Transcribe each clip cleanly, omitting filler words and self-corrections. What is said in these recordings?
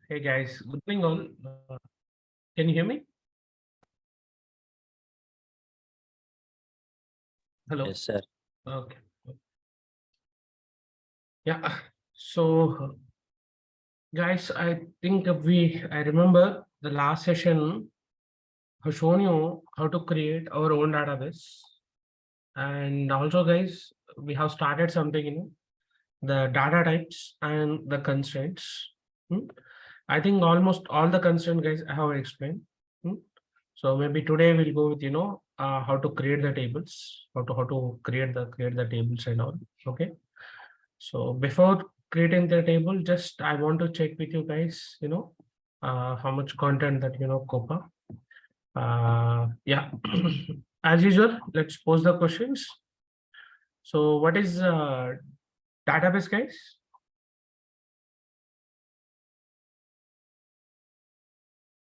Hey guys, good morning all. Can you hear me? Hello. Yes, sir. Okay. Yeah. So, guys, I think I remember the last session have shown you how to create our own database, and also, guys, we have started something, the data types and the constraints. Hmm? I think almost all the constraints, guys, I have explained. Hmm? So maybe today we'll go with how to create the tables, how to create the tables and all. Okay. So before creating the table, just I want to check with you guys, how much content that Copa. Yeah. As usual, let's pose the questions. So what is database, guys?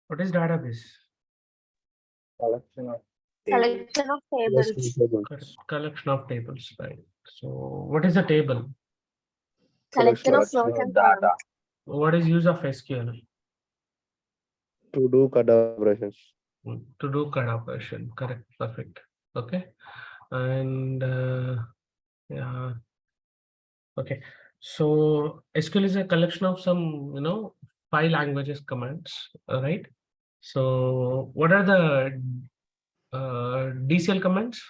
What is database? Collection of Collection of tables. Collection of tables, right? So what is a table? Collection of rows and columns. What is use of SQL? to do CAD operations. To do CAD operation? Correct, perfect. Okay, and yeah, okay. So SQL is a collection of some, 5 languages commands, right? So what are the DCL commands?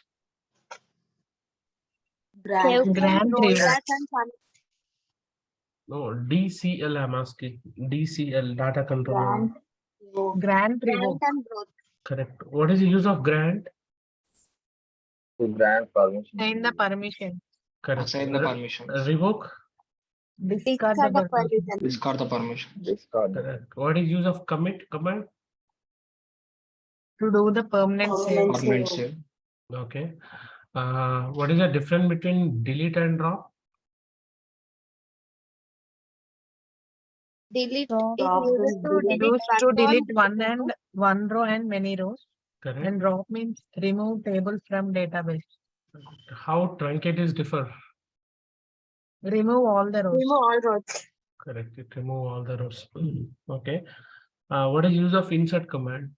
Save point, Grand rollback, and fun. No, DCL I'm asking. DCL, data control. Grant Grant revoke. and growth. Correct. What is the use of grant? To grant permission. Assign the permission. Correct. Assign the permissions. Revoke. Discard Discard the the permission. permission. Discard the permission. Discard. Correct. What is use of commit command? To do the permanent save. Permanent save. Okay. What is the difference between delete and drop? Delete Drop. is used to delete Used to one row delete and one many and rows. one row and many rows. Correct. And drop means remove table from database. How truncate is differ? Remove all the rows. Remove all rows. Correct. It remove all the rows. Okay. What is use of insert command?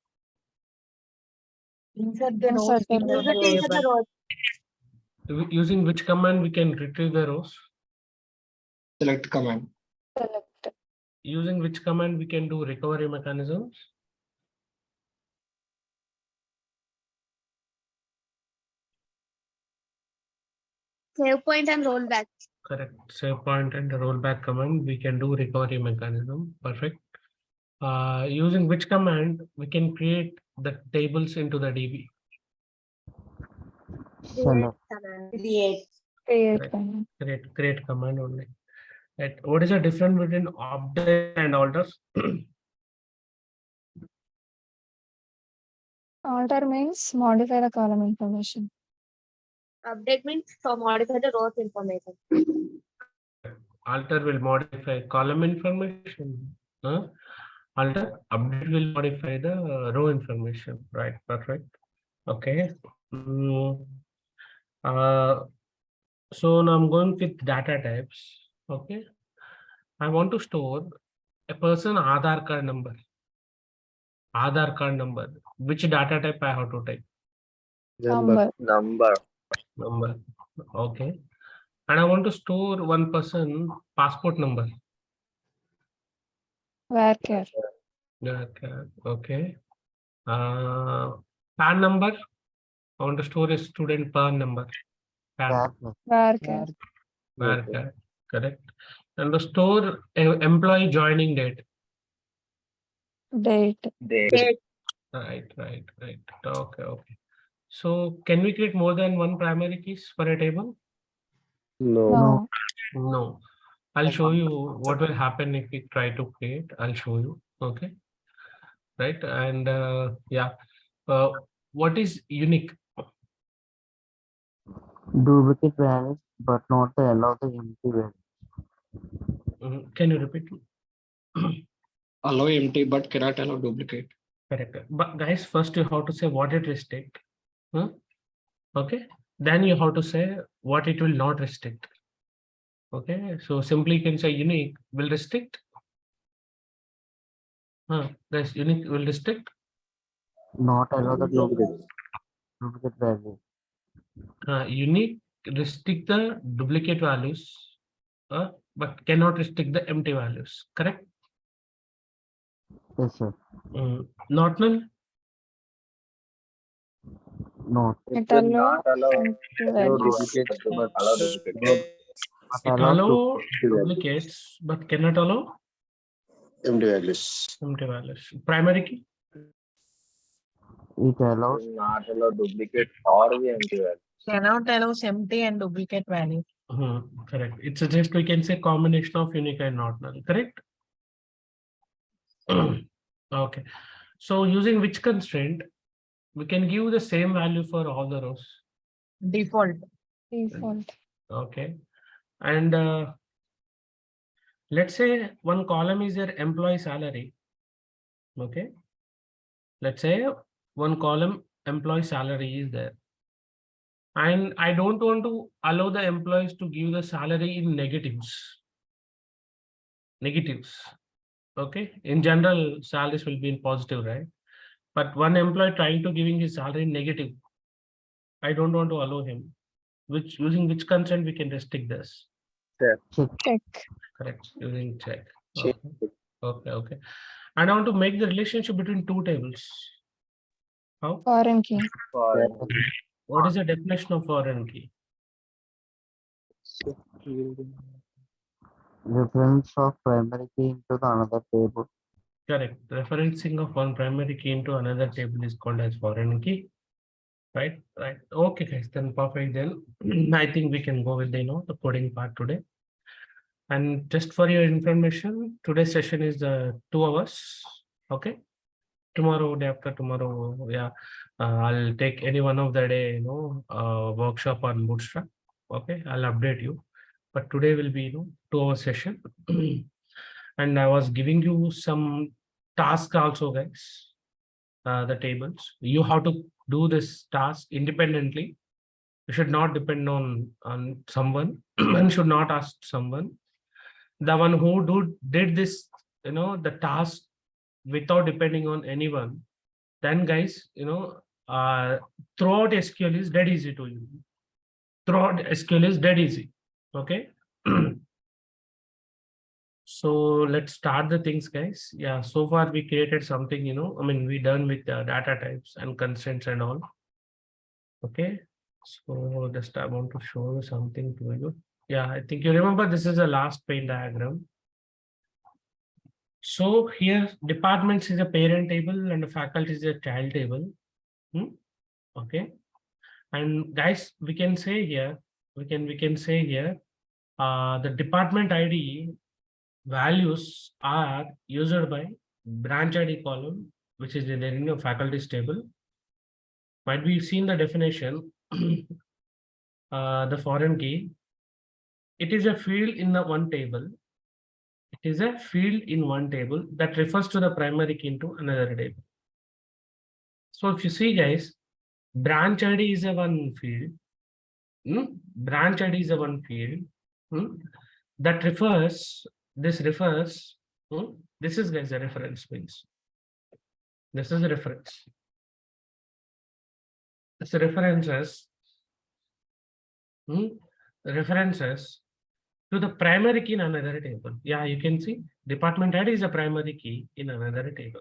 Insert the rows in Use it the into the table. rows. Using which command we can retrieve the rows? Select command. Using which command we can do recovery mechanisms? Save point and rollback. Correct. Save point and the rollback command, we can do recovery mechanism. Perfect. Using which command we can create the tables into the DB? Create command. Create. Correct. Create command only. Right. What is the difference between update and alters? Alter means modify the column information. Update means to modify the rows information. Alter will modify column information. Alter update will modify the row information. Right. Perfect. Okay. So now I'm going with data types. Okay. I want to store a person Aadhaar card number. Aadhaar card number. Which data type I have to type? Number. Number. Okay. And I want to store one person passport number. Varchar. Okay. PAN number. I want to store a student PAN number. PAN. Varchar. Varchar. Correct. And the store employee joining date. Date. Date. Right. Okay. So can we create more than one primary keys for a table? No. No. I'll show you what will happen if we try to create. I'll show you. Okay. Right. And yeah. What is unique? Duplicate values, but not to allow the empty value. Can you repeat? Allow empty but cannot allow duplicate. Correct. But guys, first you have to say what it restrict. Okay. Then you have to say what it will not restrict. Okay. So simply you can say unique will restrict. Guys, unique will restrict. Not allow the Duplicate. duplicate value. Unique restrict the duplicate values, but cannot restrict the empty values. Correct? Yes, sir. Not null. No. It will allow not allow empty no values. duplicate, but allow duplicate. Not It allow allow duplicates, but cannot allow Empty values. empty values. Primary key. it allows Will not allow duplicate or the empty value. Cannot allow empty and duplicate value. Correct. It's just we can say combination of unique and not null. Correct. Okay. So using which constraint we can give the same value for all the rows. Default. Default. Okay. And let's say one column is your employee salary. Okay. Let's say one column employee salary is there. And I don't want to allow the employees to give the salary in negatives. Okay. In general, salaries will be in positive, right? But one employee trying to giving his salary in negative. I don't want to allow him. Using which constraint we can restrict this? Check. Correct. Using check. Check. Okay. And I want to make the relationship between two tables. How? Foreign key. What is the definition of foreign key? reference of primary key into the another table. Correct. Referencing of one primary key into another table is called as foreign key. Right. Okay, guys. Then perfect. Then I think we can go with the coding part today. And just for your information, today's session is 2 hours. Okay. Tomorrow, day after tomorrow, yeah, I'll take any one of the day, workshop on Bootstrap. Okay, I'll update you. But today will be 2 hour session. And I was giving you some tasks also, guys. The tables. You have to do this task independently. You should not depend on someone and should not ask someone. The one who did this, the task without depending on anyone, then guys, throughout SQL is dead easy to use. Throughout SQL is dead easy. Okay. So let's start the things, guys. Yeah, so far we created something, we done with data types and constraints and all. Okay. So just I want to show you something to you. Yeah, I think you remember this is the last pane diagram. So here departments is a parent table and the faculty is a child table. Okay. And guys, we can say here, the department ID values are used by branch ID column, which is in the faculty's table. Might be seen the definition, the foreign key. It is a field in the one table. It is a field in one table that refers to the primary key into another table. So if you see, guys, branch ID is a one field. Branch ID is a one field that refers. This refers. This is, guys, a reference means. This is a reference. It's references. References to the primary key in another table. Yeah, you can see department ID is a primary key in another table.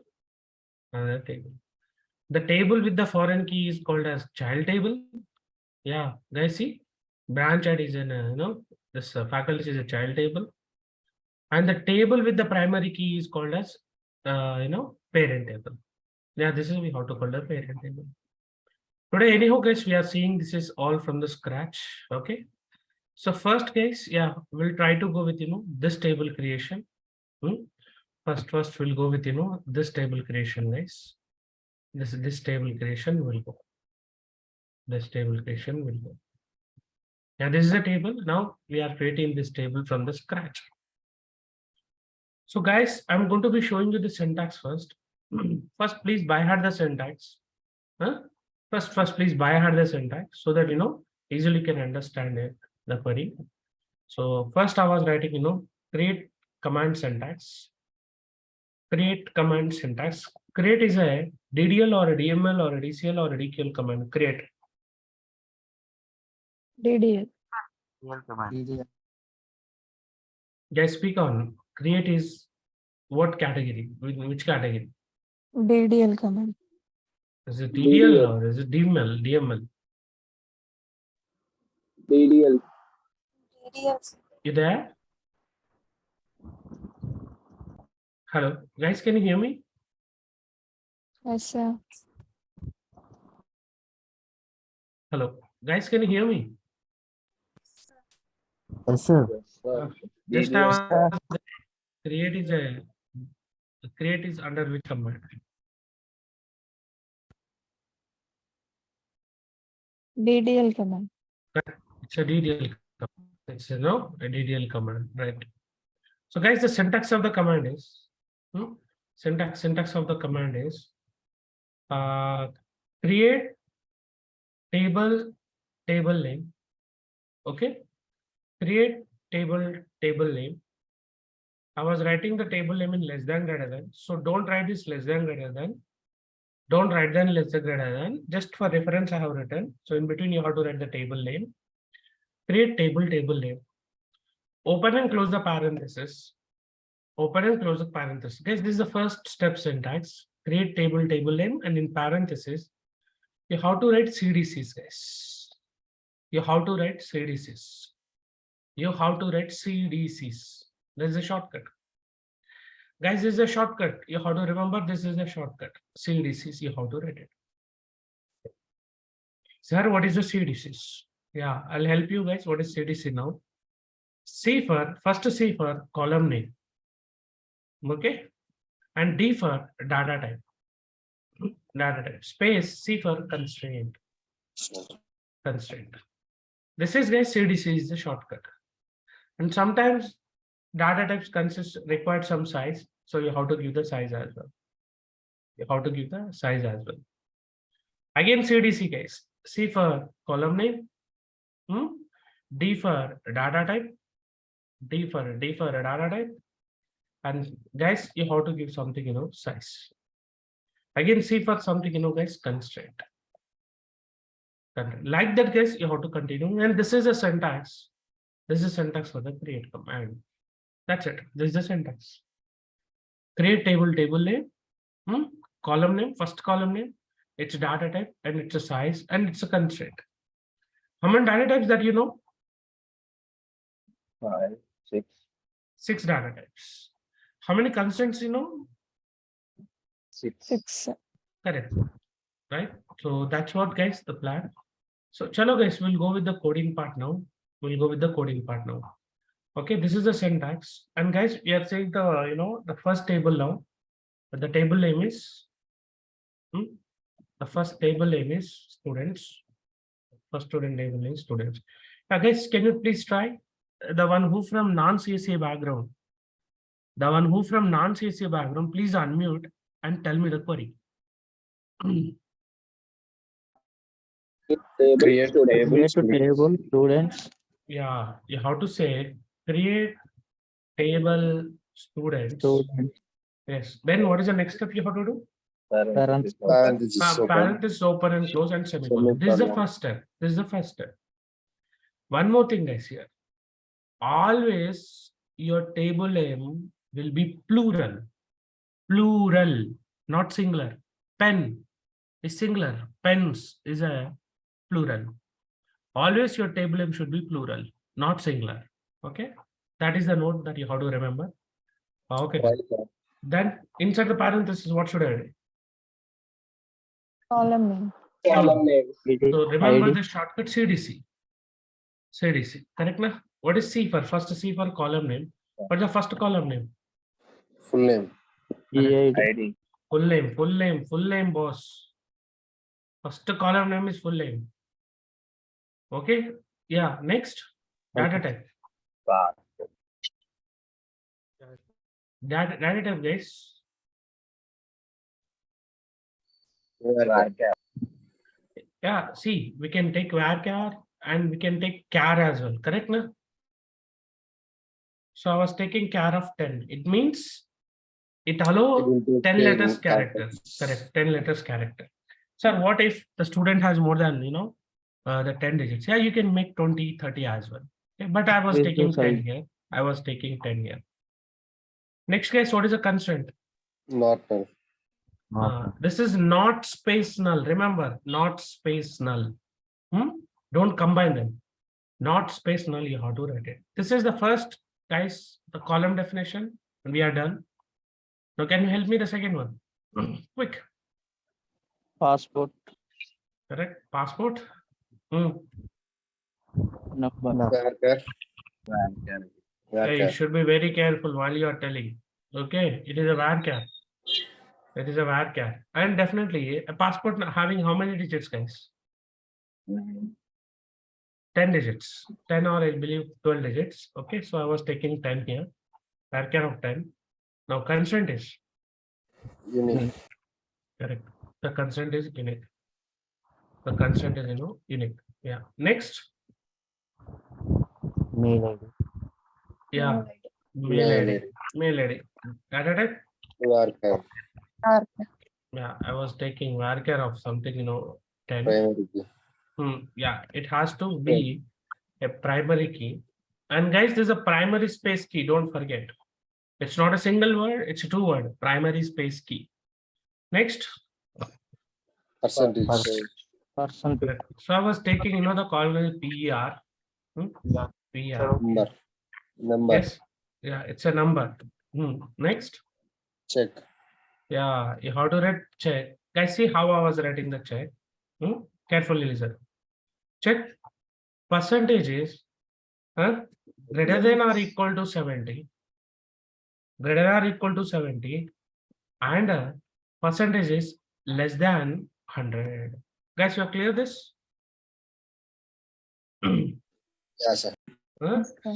The table with the foreign key is called as child table. Yeah, guys, see branch ID is in this faculty is a child table, and the table with the primary key is called as parent table. Yeah, this is how to call the parent table. Today, anyhow, guys, we are seeing this is all from the scratch. Okay. So first, guys, yeah, we'll try to go with this table creation. First we'll go with this table creation, guys. This table creation will go. This table creation will go. Yeah, this is a table. Now we are creating this table from the scratch. So guys, I'm going to be showing you the syntax first. First, please by heart the syntax. First, please by heart the syntax so that easily can understand it, the query. So first I was writing, create command syntax. create command syntax. Create is a DDL or a DML or a DCL or a DQL command. Create. DDL. DDL command. Guys, speak on. Create is what category? Which category? DDL command. Is it DDL or is it DML? DML. DDL. You there? Hello, guys, can you hear me? Yes, sir. Hello, guys, can you hear me? Yes, sir. Yes, sir. Just DDL. create is under which command? DDL command. It's a DDL command. It's a DDL command, right? So guys, the syntax of the command is syntax of the command is create table name. Okay, create table name. I was writing the table name in less than greater than, so don't write this less than greater than. Don't write then less than greater than. Just for reference, I have written. So in between, you have to write the table name. Create table name. Open and close the parenthesis. Open and close the parenthesis. Guys, this is the first step syntax. Create table name, and in parenthesis, you have to write CDCs, guys. You have to write CDCs. You have to write CDCs. There's a shortcut. Guys, this is a shortcut. You have to remember this is a shortcut. CDCs, you have to write it. Sir, what is the CDCs? Yeah, I'll help you guys. What is CDC now? First C for column name. Okay. And D for data type. Data type. Space C for constraint. Constraint. This is guys, CDC is the shortcut. And sometimes data types require some size. So you have to give the size as well. You have to give the size as well. Again, CDC guys. C for column name. D for data type. D for data type. And guys, you have to give something, size. Again, C for something, guys, constraint. Like that, guys, you have to continue. And this is a syntax. This is syntax for the create command. That's it. This is the syntax. Create table name, column name, first column name, its data type, and it's a size, and it's a constraint. How many data types that you know? 5, 6. 6 data types. How many constraints you know? 6. 6. Correct. Right? So that's what, guys, the plan. So chalo guys, we'll go with the coding part now. Okay, this is the syntax. And guys, we are saying the first table now. The table name is the first table name is students. First student table name is students. Now guys, can you please try? The one who from non-CSA background. The one who from non-CSA background, please unmute and tell me the query. Create table Students. Yeah, you have to say create table students. Yes. Then what is the next step you have to do? Parenthesis open and close and semicolon. This is the first step. This is the first step. One more thing, guys, here. Always your table name will be plural. Plural, not singular. Pen is singular. Pens is a plural. Always your table name should be plural, not singular. Okay. That is the note that you have to remember. Okay. Then inside the parenthesis, what should I do? Column name. So remember the shortcut CDC. CDC. Correct na? What is C for? First C for column name. What's the first column name? Full name. ID. Full name, boss. First column name is full name. Okay. Yeah. Next. Data type. Data type, guys. Yeah. See, we can take varchar and we can take char as well. Correct, na? So I was taking char of 10. It means it allow It will take 10 letters 10 characters. Correct, 10 letters character. Sir, what if the student has more than, the 10 digits? Yeah, you can make 20, 30 as well. Okay, but I was Yes, taking yes, 10 here. I was taking 10 here. Next guys, what is a constraint? Not null. This is not space null. Remember, not space null. Don't combine them. Not space null, you have to write it. This is the first, guys, the column definition, and we are done. Now, can you help me the second one? Quick. Passport Correct. Passport. number. Varchar. You Varchar. should be very careful while you are telling. Okay, it is a varchar. It is a varchar. And definitely a passport having how many digits, guys? 10 digits. 10 or I believe 12 digits. Okay, so I was taking 10 here. Varchar of 10. Now consent is Unique. correct. The consent is unique. The consent is unique. Yeah. Next. Mail ID. Yeah. Mail Mail ID. ID. Mail ID. Got it? Varchar. Yeah, I was taking varchar of something, 10. Primary key. Yeah, it has to be a primary key. And guys, there's a primary space key. Don't forget. It's not a single word. It's a 2-word. Primary space key. Next. Percentage. Percentage. Correct. So I was taking, the column PER. PER. Number. Number. Yes. Yeah, it's a number. Next. Check. Yeah, you have to write check. Guys, see how I was writing the check. Carefully listen. Check. Percentage is greater than or equal to 70. Greater than or equal to 70. And percentage is less than 100. Guys, you are clear this? Yeah, sir.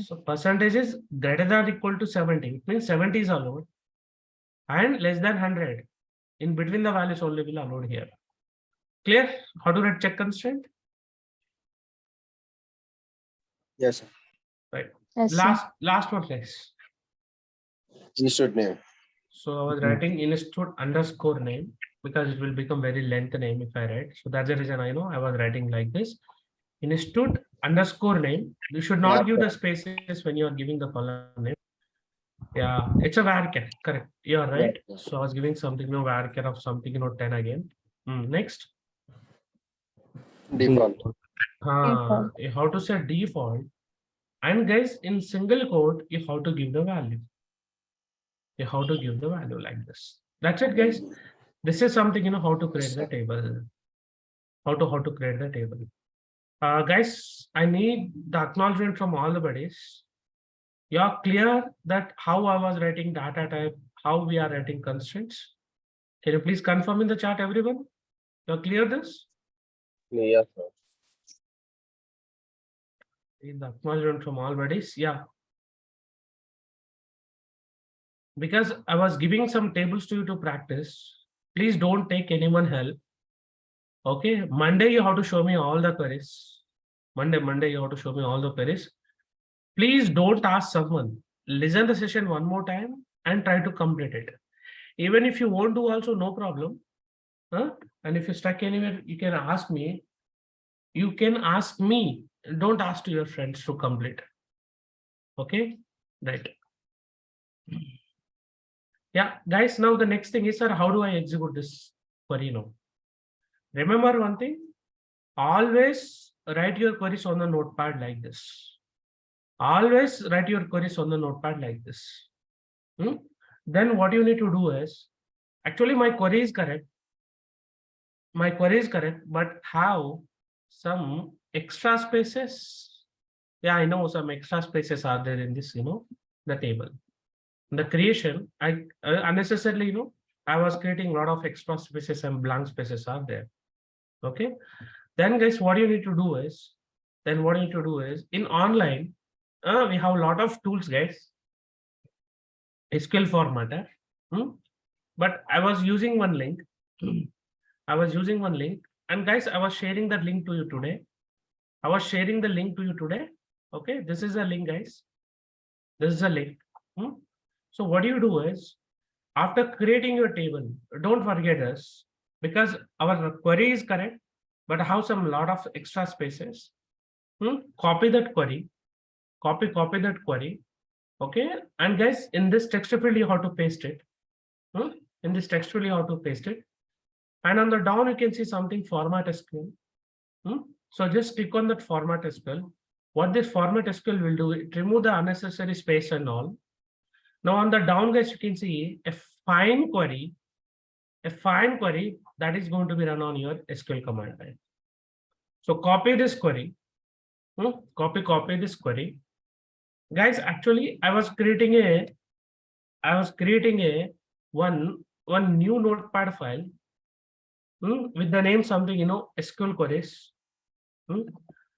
So percentage is greater than or equal to 70. It means 70 is allowed. And less than 100. In between the values only will allowed here. Clear? How to write check constraint? Yes, sir. Right. Yes, sir. Last one, guys. Institute name. So I was writing institute underscore name because it will become very lengthy name if I write. So that's the reason I was writing like this. Institute underscore name. You should not give the spaces when you are giving the column name. Yeah, it's a varchar. Correct. You are right. Yeah. So I was giving something, varchar of something, 10 again. Next. Default. You have to say default. And guys, in single quote, you have to give the value. You have to give the value like this. That's it, guys. This is something, how to create the table. How to create the table. Guys, I need the acknowledgement from all the buddies. You're clear that how I was writing data type, how we are writing constraints. Can you please confirm in the chat, everyone? You're clear this? Yes, sir. In the acknowledgement from all buddies, yeah. Because I was giving some tables to you to practice. Please don't take anyone help. Okay, Monday you have to show me all the queries. Monday you have to show me all the queries. Please don't ask someone. Listen the session one more time and try to complete it. Even if you won't do also, no problem. And if you're stuck anywhere, you can ask me. You can ask me. Don't ask to your friends to complete. Okay, right. Yeah, guys, now the next thing is, sir, how do I execute this query now? Remember one thing, always write your queries on the notepad like this. Always write your queries on the notepad like this. Then what you need to do is, actually my query is correct. My query is correct, but have some extra spaces. Yeah, I know some extra spaces are there in this, the table. The creation, I unnecessarily, I was creating a lot of extra spaces and blank spaces are there. Okay. Then guys, what you need to do is, in online, we have a lot of tools, guys. SQL formatter. But I was using one link. And guys, I was sharing that link to you today. Okay, this is a link, guys. This is a link. So what you do is, after creating your table, don't forget this, because our query is correct, but have some lot of extra spaces. Copy that query, copy that query. Okay, and guys, in this text field you have to paste it. In this text field you have to paste it, and on the down you can see something format SQL. So just click on that format SQL. What this format SQL will do, it remove the unnecessary space and all. Now on the down, guys, you can see a fine query that is going to be run on your SQL command line. So copy this query. Copy this query. Guys, actually, I was creating a one new notepad file with the name something, SQL queries.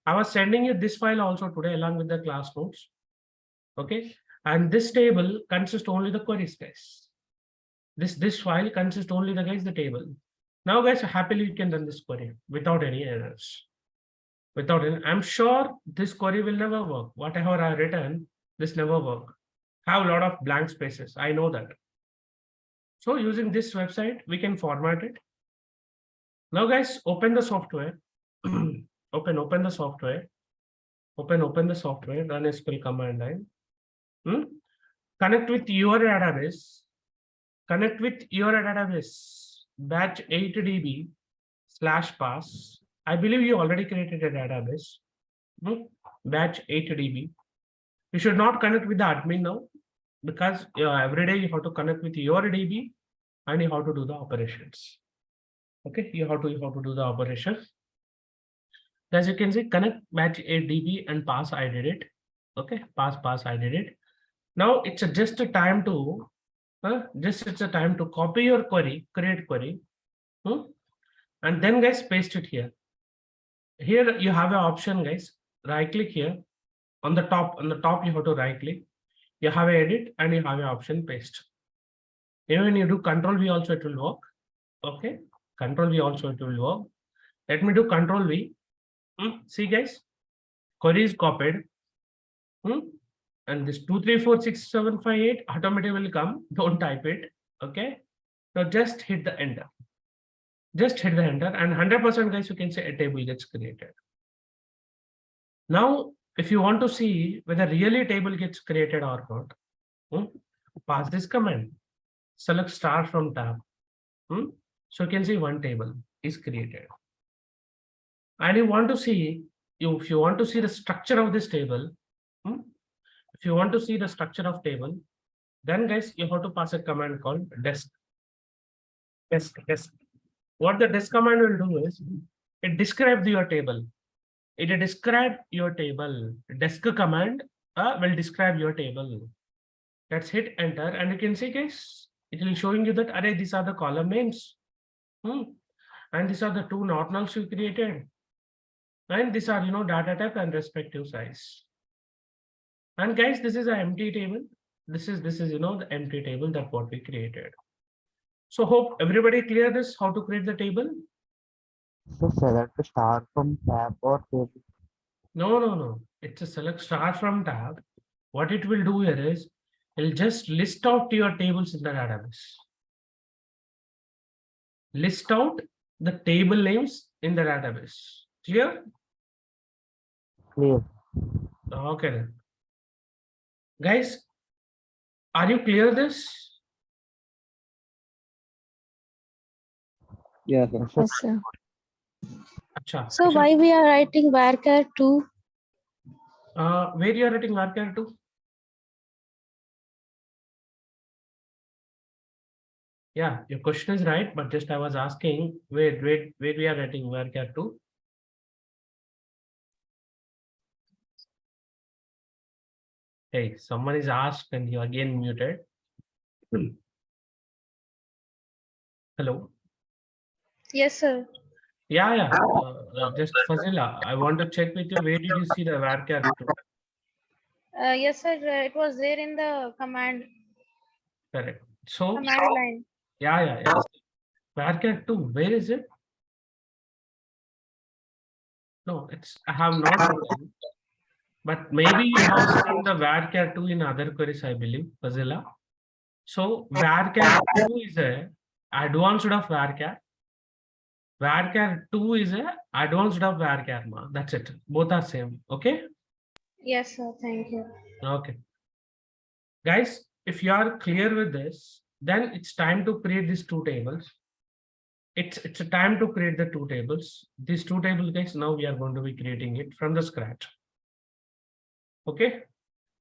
I was sending you this file also today along with the class notes. Okay, and this table consists only the queries, guys. This file consists only the table. Now, guys, happily you can run this query without any errors. I'm sure this query will never work. Whatever I written, this never work. Have a lot of blank spaces. I know that. So using this website, we can format it. Now, guys, open the software. open the software. Open the software. Run SQL command line. Connect with your database. Batch 8db/pass. I believe you already created a database. Batch 8db. You should not connect with the admin now, because every day you have to connect with your DB and you have to do the operations. Okay, you have to do the operation. As you can see, connect batch 8db and pass. I did it. Okay, pass. I did it. Now it's just a time to copy your query, create query, and then, guys, paste it here. Here you have an option, guys. Right click here on the top. You have to right click. You have an edit and you have an option paste. Even when you do Control V also it will work. Okay, Control V also it will work. Let me do Control V. See, guys, query is copied. And this 2, 3, 4, 6, 7, 5, 8 automatically will come. Don't type it. Okay. Now just hit the enter. And 100%, guys, you can say a table gets created. Now, if you want to see whether really a table gets created or not, pass this command. Select star from tab. So you can see one table is created. And if you want to see the structure of this table, if you want to see the structure of table, then, guys, you have to pass a command called desk. What the desk command will do is it describes your table. Desk command will describe your table. Let's hit enter, and you can see, guys, it will showing you that array. These are the column names, and these are the two not nulls you created, and these are data type and respective size. And, guys, this is an empty table. This is the empty table that what we created. So hope everybody clear this how to create the table. So select the star from tab or table. No. It's a select star from tab. What it will do here is it'll just list out your tables in the database. List out the table names in the database. Clear? Clear. Okay then. Guys, are you clear this? Yes, sir. Yes, sir. Acha. So why we are writing varchar 2? Where you are writing varchar 2? Yeah, your question is right, but just I was asking where we are writing varchar 2. Hey, someone is asked and you again muted. Hello. Yes, sir. Yeah. Just Fazila, I want to check with you. Where did you see the varchar 2? Yes, sir. It was there in the command Correct. So line. yeah. Varchar 2, where is it? No, I have not written. But maybe you have seen the varchar 2 in other queries, I believe, Fazila. So varchar 2 is a advanced of varchar. Varchar 2 is a advanced of varchar. That's it. Both are same. Okay. Yes, sir. Thank you. Okay. Guys, if you are clear with this, then it's time to create these two tables. It's a time to create the two tables. These two tables, guys, now we are going to be creating it from the scratch. Okay.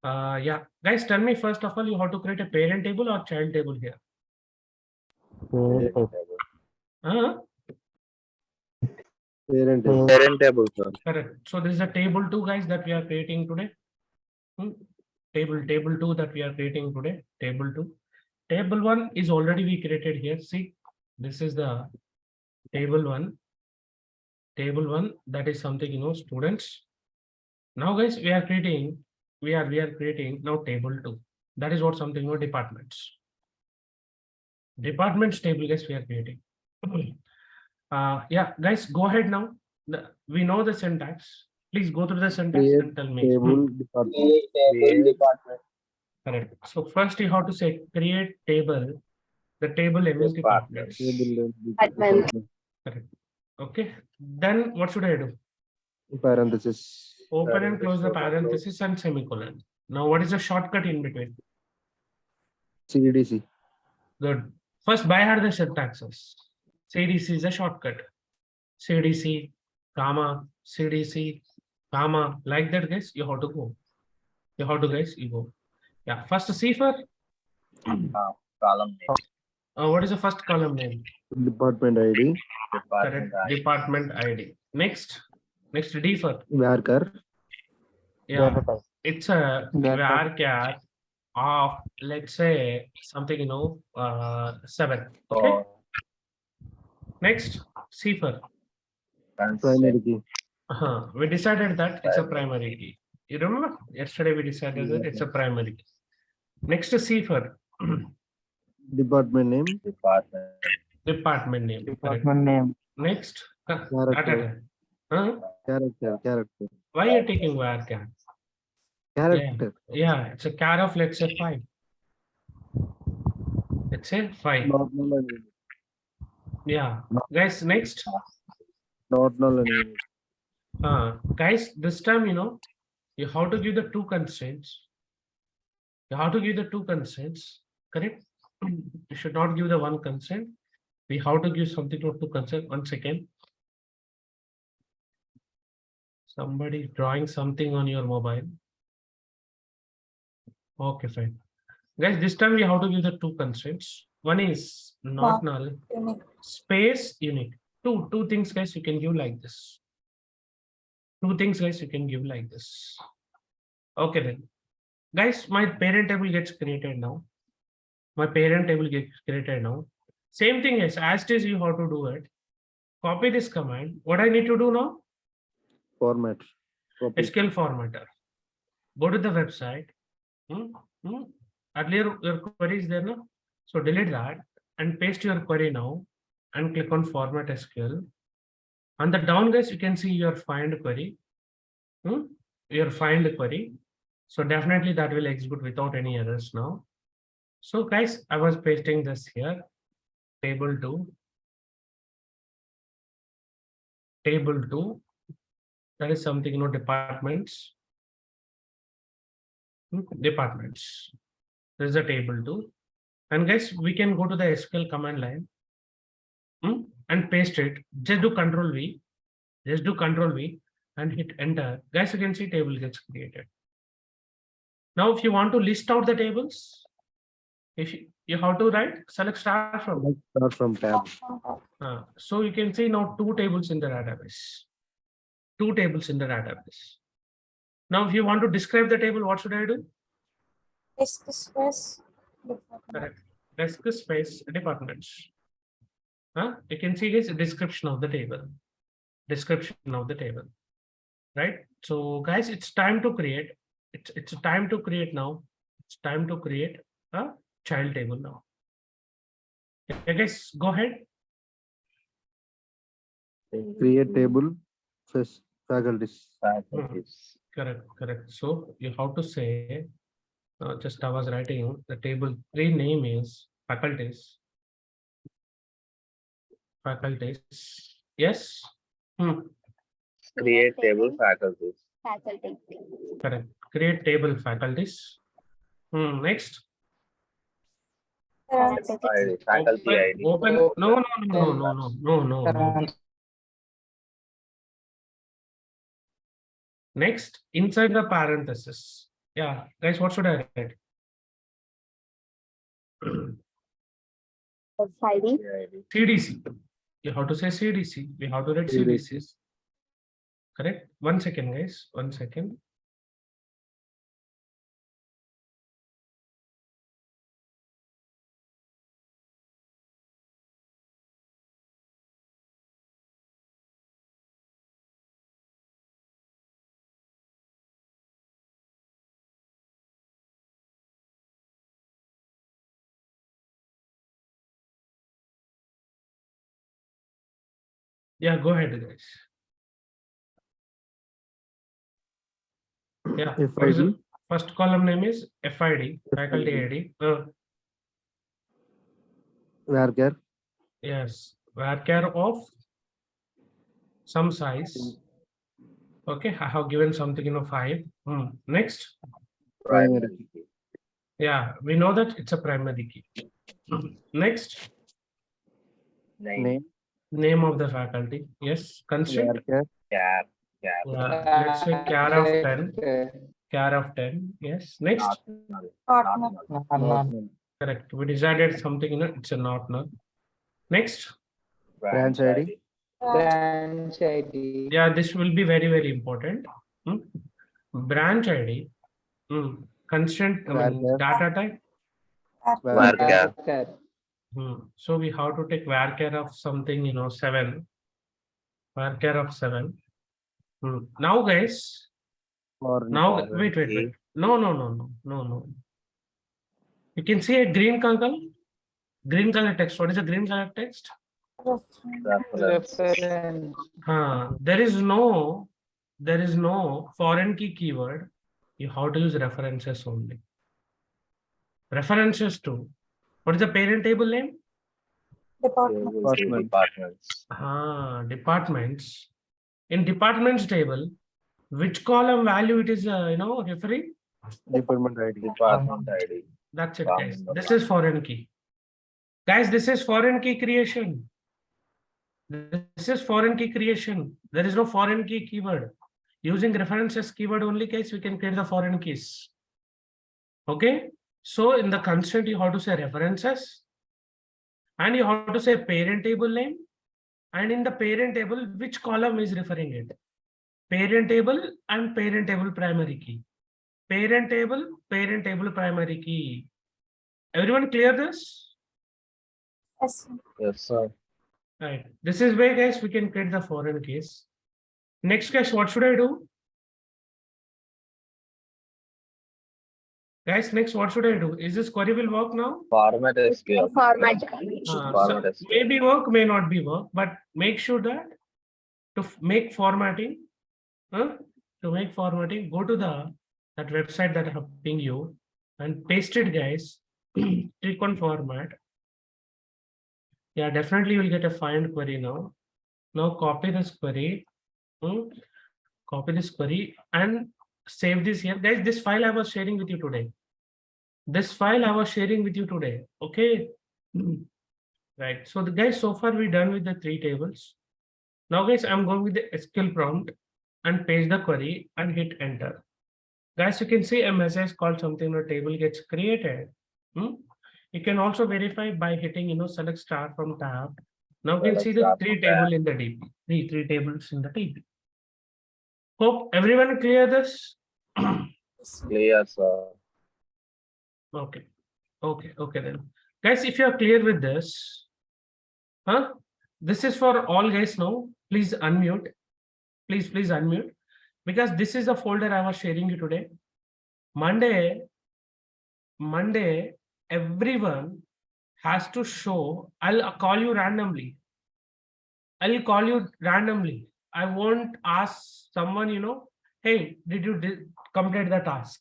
Yeah, guys, tell me first of all, you have to create a parent table or child table here. Parent table. Uh, Parent table. Parent table, sir. Correct. So this is a table 2, guys, that we are creating today. Table 2 that we are creating today. Table 2. Table 1 is already we created here. See, this is the table 1. Table 1, that is something, students. Now, guys, we are creating now table 2. That is what something, departments. Departments table, guys, we are creating. Yeah, guys, go ahead now. We know the syntax. Please go through the syntax Create and tell me. table department. Create department. Correct. So first you have to say create table. The table name is departments. Table department. Correct. Okay. Then what should I do? Parenthesis. Open and close the parenthesis and semicolon. Now what is the shortcut in between? CDC. Good. First by heart the syntaxes. CDC is a shortcut. CDC, comma, CDC, comma, like that, guys, you have to go. You have to, guys, you go. Yeah, first C for Column name. what is the first column name? Department ID. Correct. Department ID. Next D for Varchar. yeah. Data type. It's a varchar of, let's say, something 7. Okay. Next C for Primary key. we decided that it's a primary key. You remember yesterday we decided that it's a primary key. Next C for Department name. department name. Correct. Department name. Next Character. Character. Why are you taking varchar? Character. Yeah, it's a char of, let's say, 5. Let's say 5. Not null and unique. Yeah, guys, next. Not null and unique. Guys, this time, you have to give the two constraints. You have to give the two constraints, correct? You should not give the one constraint. We have to give something to two constraints. 1 second. Somebody drawing something on your mobile. Okay, fine. Guys, this time we have to give the two constraints. One is not null, space unique. Two things, guys, you can give like this. Two things, guys, you can give like this. Okay, then. Guys, my parent table gets created now. My parent table gets created now. Same thing is, as it is, you have to do it. Copy this command. What I need to do now? Format. Copy. SQL formatter. Go to the website. Earlier your query is there now. So delete that and paste your query now and click on format SQL. On the down, guys, you can see your find query. Your find query. So definitely that will execute without any errors now. So guys, I was pasting this here. Table 2. Table 2. That is something, departments. Departments. This is a table 2. And guys, we can go to the SQL command line and paste it. Just do Control V. Just do Control V and hit enter. Guys, you can see table gets created. Now, if you want to list out the tables, if you have to write, select start from. Let's start from tab. So you can see now two tables in the database. Two tables in the database. Now, if you want to describe the table, what should I do? Disk space. Correct. Disk space departments. You can see this description of the table. Description of the table. Right. So guys, it's time to create. It's time to create now. It's time to create a child table now. Okay, guys, go ahead. Create table. First faculties. Correct. So you have to say Just I was writing the table 3 name is faculties. Faculties. Yes. Create table faculties. Faculty. Correct. Create table faculties. Next. ID, faculty Open. ID. Open. No. Next, inside the parenthesis. Yeah, guys, what should I write? ID. CDC. You have to say CDC. We have to write CDC. Correct. 1 second, guys. 1 second. Yeah, go ahead, guys. Yeah, what is FID. the first column name is FID, faculty ID. Varchar. Yes, varchar of some size. Okay, I have given something, 5. Next. Primary key. Yeah, we know that it's a primary key. Next, Name. name of the faculty. Yes, constraint. Varchar. Char. Yeah, let's say char of 10. Char of 10. Yes. Next. Name. Correct. We decided something, it's a not null. Next. Branch ID. Branch ID. Yeah, this will be very, very important. Branch ID. Constraint, Varchar. data type. Varchar. So we have to take varchar of something, 7. Varchar of 7. Now, guys. Foreign Now, key. wait. No. You can see a green color text. What is a green color text? Reference. There is no foreign key keyword. You have to use references only. References to what is the parent table name? Departments. Departments. In departments table, which column value it is referring? Department ID. Department ID. That's it, guys. This is foreign key. Guys, this is foreign key creation. This is foreign key creation. There is no foreign key keyword. Using references keyword only, guys, we can create the foreign keys. Okay. So in the constraint, you have to say references. And you have to say parent table name. And in the parent table, which column is referring it? Parent table and parent table primary key. Parent table, primary key. Everyone clear this? Yes, sir. Right. This is where, guys, we can create the foreign keys. Next, guys, what should I do? Guys, next, what should I do? Is this query will work now? Format SQL. Format. Format SQL. Maybe work, may not be work, but make sure that to make formatting, go to that website that I have pinged you and paste it, guys. Click on format. Yeah, definitely you'll get a find query now. Now copy this query. Copy this query and save this here. Guys, this file I was sharing with you today. Okay. Right. So guys, so far we're done with the 3 tables. Now, guys, I'm going with the SQL prompt and paste the query and hit enter. Guys, you can see a message called something, a table gets created. You can also verify by hitting, select star from tab. Now you can see the 3 tables in the DB. Three tables in the DB. Hope everyone clear this? Clear, sir. Okay then. Guys, if you are clear with this, this is for all guys now. Please unmute. Please unmute. Because this is the folder I was sharing you today. Monday, everyone has to show. I'll call you randomly. I won't ask someone, hey, did you complete the task?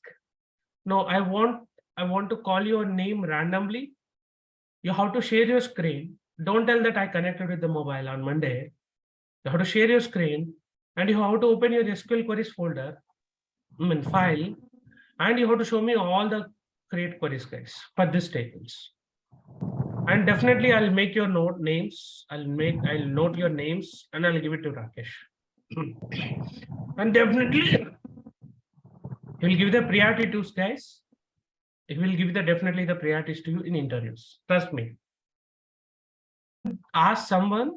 No, I want I want to call your name randomly. You have to share your screen. Don't tell that I connected with the mobile on Monday. You have to share your screen and you have to open your SQL queries folder, file, and you have to show me all the create queries, guys, for this tables. And definitely I'll make your names. I'll note your names and I'll give it to Rakesh. And definitely he will give the priority to guys. He will give definitely the priorities to you in interviews. Trust me. Ask someone,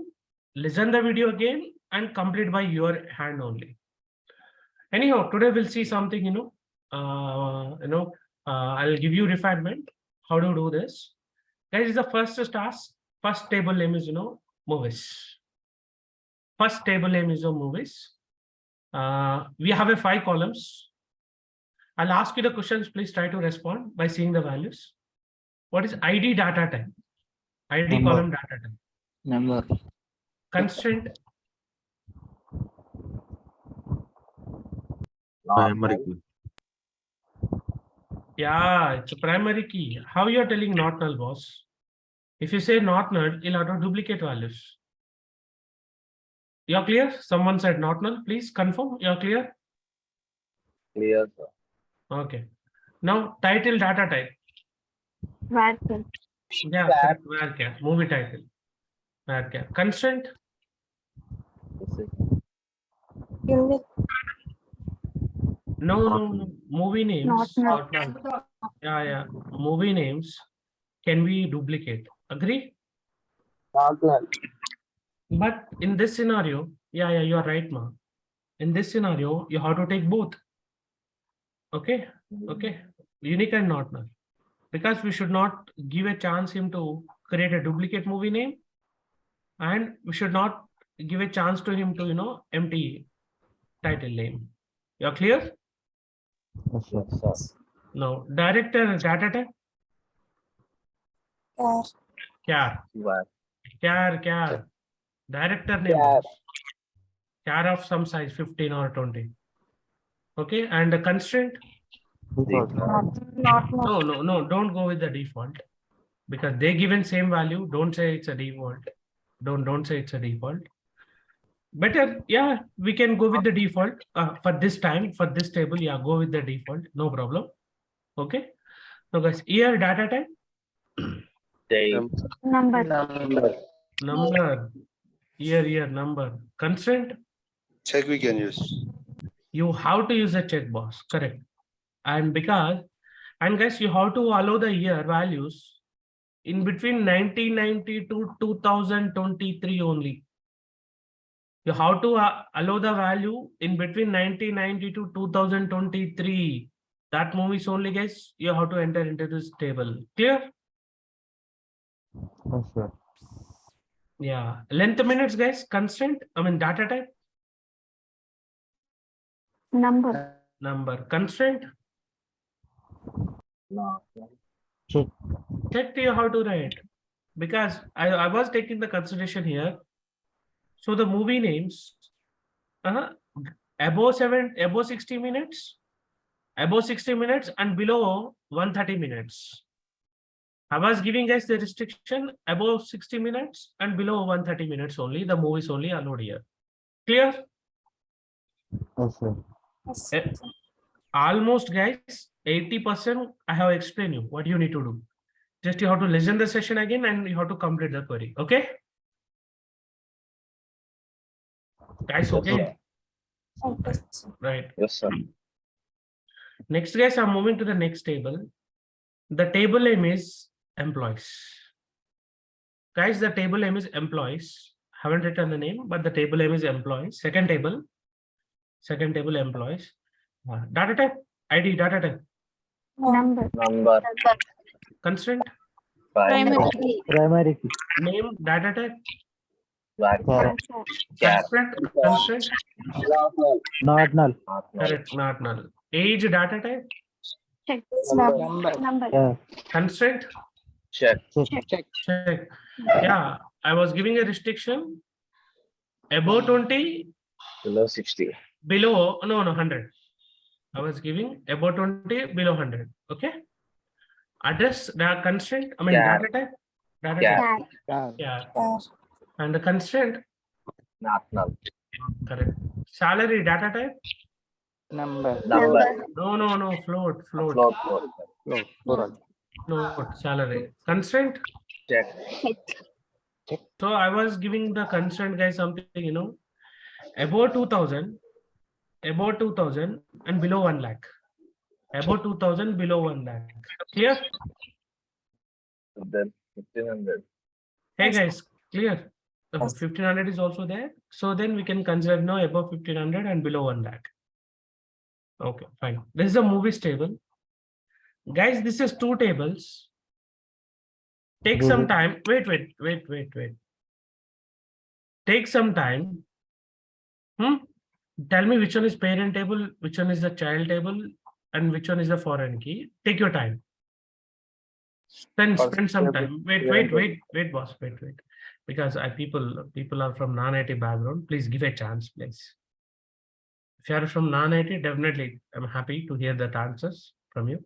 listen the video again and complete by your hand only. Anyhow, today we'll see something, I'll give you refinement how to do this. Guys, is the first task. First table name is movies. First table name is movies. We have 5 columns. I'll ask you the questions. Please try to respond by seeing the values. What is ID data type? ID Number. column data type. Number. Constraint. Primary. Yeah, it's a primary key. How you are telling not null, boss? If you say not null, you'll have to duplicate values. You're clear? Someone said not null. Please confirm. You're clear? Clear, sir. Okay. Now title data type. Varchar. Yeah, correct. Varchar. Movie title. Varchar. Constraint. This is Unique. No. Movie names. Not null. Yeah. Movie names can we duplicate? Agree? But in this scenario, yeah, you are right, ma. In this scenario, you have to take both. Okay. Unique and not null. Because we should not give a chance him to create a duplicate movie name, and we should not give a chance to him to empty title name. You're clear? Yes, sir. yes, sir. Now director data type. Care. Care. Director name. Care of some size 15 or 20. Okay, and the constraint. Default. Not. No, don't go with the default, because they given same value. Don't say it's a default. Don't say it's a default. Better, yeah, we can go with the default for this time, for this table. Yeah, go with the default, no problem. Okay. Now guys, year data type. Date. Number. Number. Year number. Constraint. Check we can use. You have to use a checkbox, correct? And guys, you have to allow the year values in between 1990 to 2023 only. You have to allow the value in between 1990 to 2023. That movies only, guys, you have to enter into this table. Clear? Yes, sir. Yeah. Length minutes, guys. Constraint. Data type. Number. Constraint. No. Check you how to write, because I was taking the consideration here. So the movie names, above 60 minutes, and below 130 minutes. I was giving guys the restriction above 60 minutes and below 130 minutes only. The movies only allowed here. Clear? Yes, sir. Yes. Almost, guys, 80% I have explained you what you need to do. Just you have to listen the session again and you have to complete the query. Okay? Guys, okay? Okay. Right. Yes, sir. Next, guys, I'm moving to the next table. The table name is employees. Guys, the table name is employees. Haven't written the name, but the table name is employees. Second table employees. Data type, ID data type. Number. Constraint, Primary key. name, data type. Varchar. Constraint, Not null. correct, not null. Age, data type. Check. Number. Yeah. Constraint, Check. check. Yeah, I was giving a restriction above 20, Below 60. below, no, 100. I was giving above 20, below 100. Okay. Address, the constraint, I mean Char. data type. Data Char. type. Char. Yeah. Char. And the constraint, Not null. correct. Salary, data type. Number. Number. No, float. Float. No, salary. Constraint. Check. So I was giving the constraint guys something, above 2000, and below 1 lakh. Above 2000, below 1 lakh. Clear? Then 1500. Hey guys, clear? 1500 is also there. So then we can consider now above 1500 and below 1 lakh. Okay, fine. This is a movies table. Guys, this is 2 tables. Take some time. Wait. Take some time. Tell me which one is parent table, which one is the child table, and which one is the foreign key. Take your time. Spend some time. Wait, boss. Wait. Because people are from non-IT background. Please give a chance, please. If you are from non-IT, definitely I'm happy to hear that answers from you.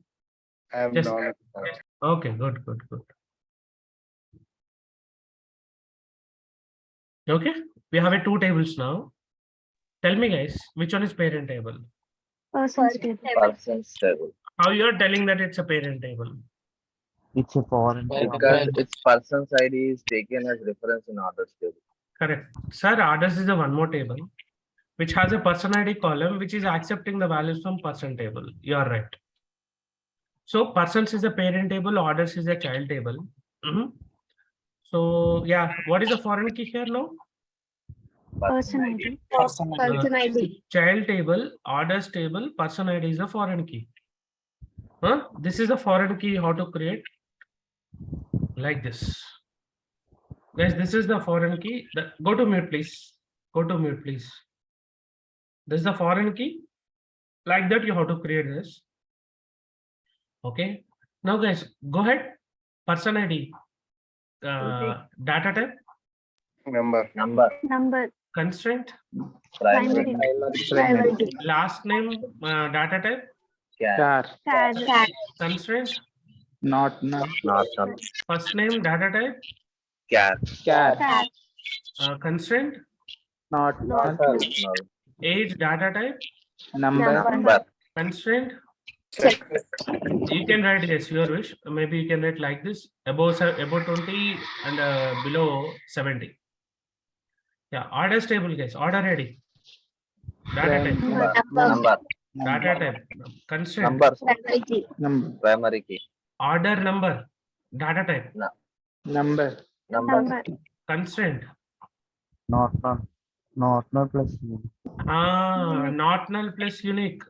I am Just- not. Okay, good. Okay, we have a 2 tables now. Tell me guys, which one is parent table? Person's table. Person's table. How you are telling that it's a parent table? It's a foreign. Because its person's ID is taken as reference in orders table. Correct. Sir, orders is a one more table, which has a person ID column, which is accepting the values from person table. You are right. So persons is a parent table, orders is a child table. So yeah, what is the foreign key here now? Person ID. Person ID. Child table, orders table, person ID is a foreign key. This is the foreign key, how to create like this. Guys, this is the foreign key. Go to mute, please. This is the foreign key. Like that, you have to create this. Okay. Now, guys, go ahead. Person ID. Data type. Number. Constraint. Primary. Last name. Data type. Char. Constraint. Not null. Not null. First name. Data type. Char. Constraint. Not Null. Age. Data type. Number. Constraint. You can write this your wish. Maybe you can write like this: above 20 and below 70. Yeah, orders table, guys. Order ready. Data type. Number. Data type. Constraint. Number. Primary key. Order number. Data type. Number. Constraint. Not null plus unique. Not null plus unique.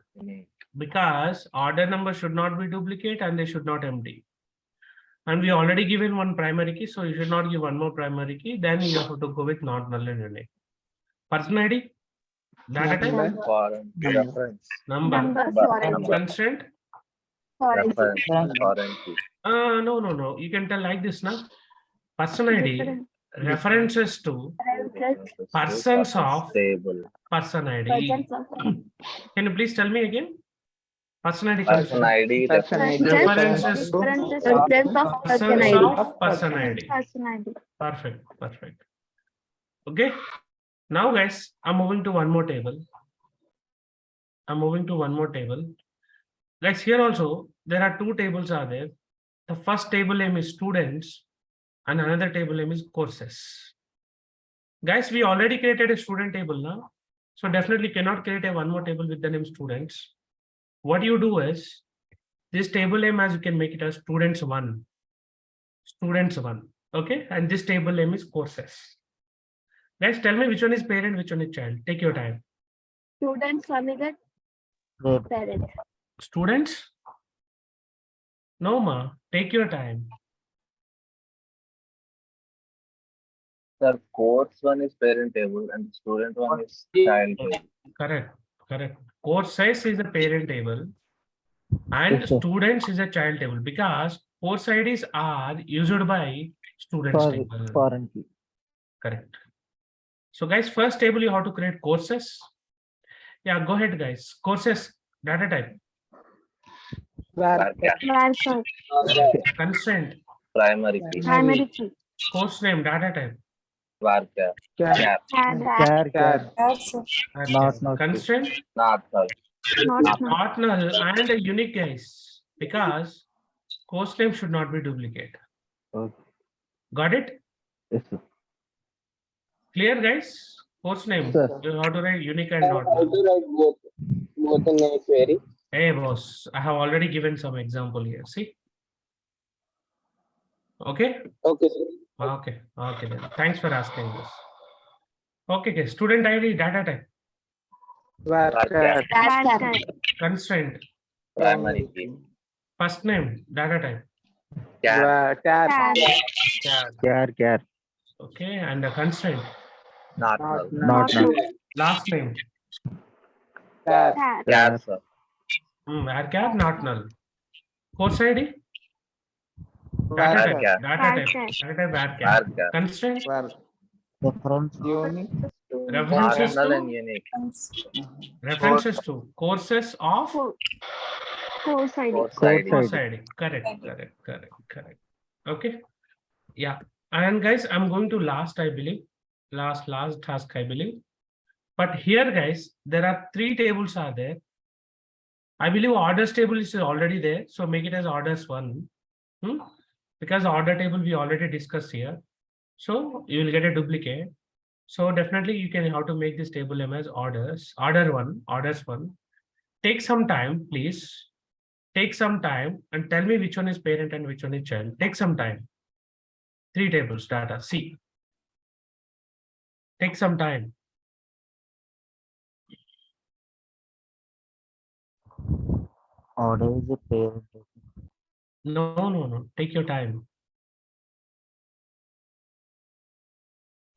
Because order number should not be duplicate and they should not empty. And we already given one primary key, so you should not give one more primary key. Then you have to go with not null and unique. Person ID, data type, Foreign. Reference. number, constraint. Reference. Foreign key. No. You can tell like this now. Person ID references to persons of Table. person ID. Can you please tell me again? Person ID. Person ID. References to persons of person ID. Perfect. Okay. Now, guys, I'm moving to one more table. Guys, here also there are 2 tables are there. The first table name is students, and another table name is courses. Guys, we already created a student table now, so definitely cannot create a one more table with the name students. What you do is this table name, as you can make it as students 1. Okay, and this table name is courses. Guys, tell me which one is parent, which one is child. Take your time. Students one is Wait, a parent. Students? No, ma. Take your time. The course one is parent table and student one is child table. Correct. Course size is a parent table and Yes, sir. students is a child table, because course IDs are used by students table. Foreign key. Correct. So guys, first table you have to create courses. Yeah, go ahead guys. Courses, data type. Var Varchar. Constraint, Primary key. primary key. course name, data type, Varchar. char Char. char Not null. constraint, Not null. not null, and a unique, guys, because course name should not be duplicate. Okay. Got it? Yes, sir. Clear, guys? Course name, Sir. you have to write unique and not null. both in a query. Hey boss, I have already given some example here. See? Okay? Okay, sir. Okay, okay then. Thanks for asking this. Okay, okay. Student ID, data type, Varchar constraint, Primary key. first name, data type. Char. char Okay, and the constraint, Not null. Not null. last name, char Char, sir. varchar, not null. Course ID, data type, Varchar. data type, varchar. Varchar. Constraint, Reference. unique references Not null to, and unique. references to, courses of, Course ID. Course Course ID. course ID. Correct. Okay. Yeah. And guys, I'm going to last, I believe. Last task, I believe. But here, guys, there are 3 tables are there. I believe orders table is already there. So make it as orders 1. Because order table we already discussed here. So you will get a duplicate. So definitely you can have to make this table name as orders 1. Take some time, please. Take some time and tell me which one is parent and which one is child. Take some time. 3 tables data. See. Take some time. Order is a parent. No. Take your time.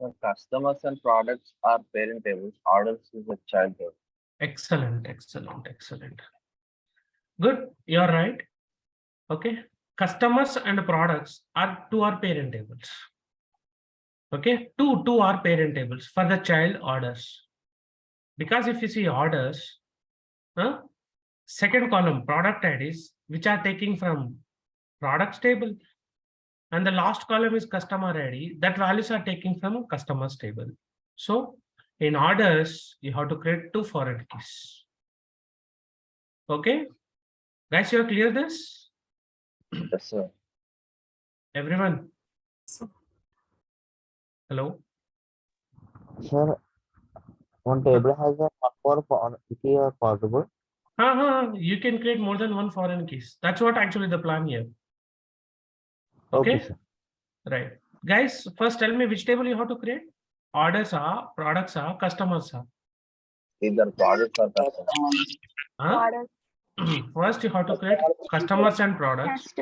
The customers and products are parent tables. Orders is a child table. Excellent. Good. You're right. Okay. Customers and products are 2 are parent tables. Okay. Two are parent tables for the child orders. Because if you see orders, second column product IDs, which are taking from products table, and the last column is customer ID, that values are taking from customers table. So in orders, you have to create 2 foreign keys. Okay, guys, you are clear this? Yes, sir. Everyone? Hello? Sir, one table has a one for key or possible. You can create more than 1 foreign keys. That's what actually the plan here. Okay, sir. right. Guys, first tell me which table you have to create. Orders are, products are, customers are. Either products or customers. Huh? First you have to create customers and products.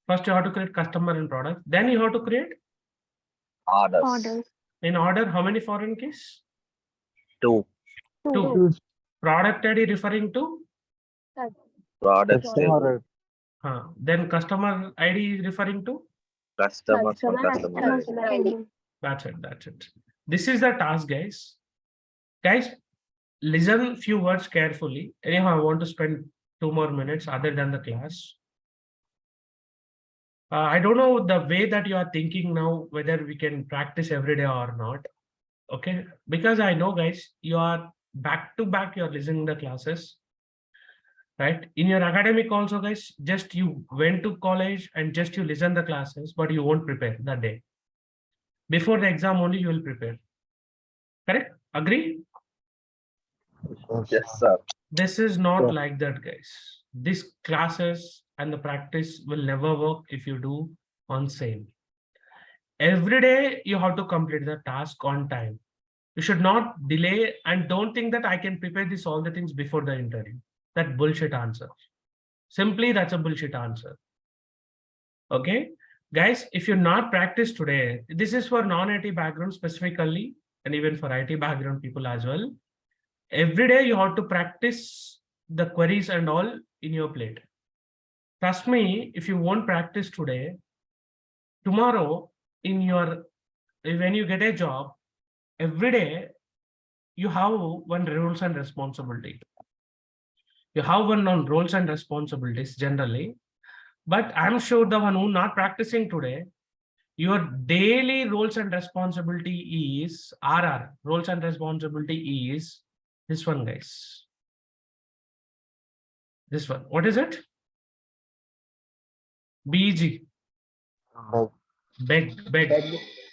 First you have to create customer and product. Then you have to create Orders. in order how many foreign keys? 2. 2. Product ID referring to? Products table. Then customer ID referring to? Customers or customer ID. That's it. This is the task, guys. Guys, listen few words carefully. Anyhow, I want to spend 2 more minutes other than the class. I don't know the way that you are thinking now, whether we can practice every day or not. Okay, because I know, guys, you are back to back, you're listening to the classes, right? In your academic also, guys, just you went to college and just you listen the classes, but you won't prepare that day. Before the exam only you will prepare. Correct? Agree? Yes, sir. This is not Yeah. like that, guys. These classes and the practice will never work if you do on same. Every day you have to complete the task on time. You should not delay and don't think that I can prepare this all the things before the interview. That bullshit answer. Simply that's a bullshit answer. Okay, guys, if you're not practice today, this is for non-IT background specifically, and even for IT background people as well. Every day you have to practice the queries and all in your plate. Trust me, if you won't practice today, tomorrow when you get a job, every day you have one rules and responsibility. You have one on roles and responsibilities generally, but I'm sure the one who not practicing today, your daily roles and responsibility is RR. Roles and responsibility is this one, guys. This one. What is it? BG. Beg. Beg.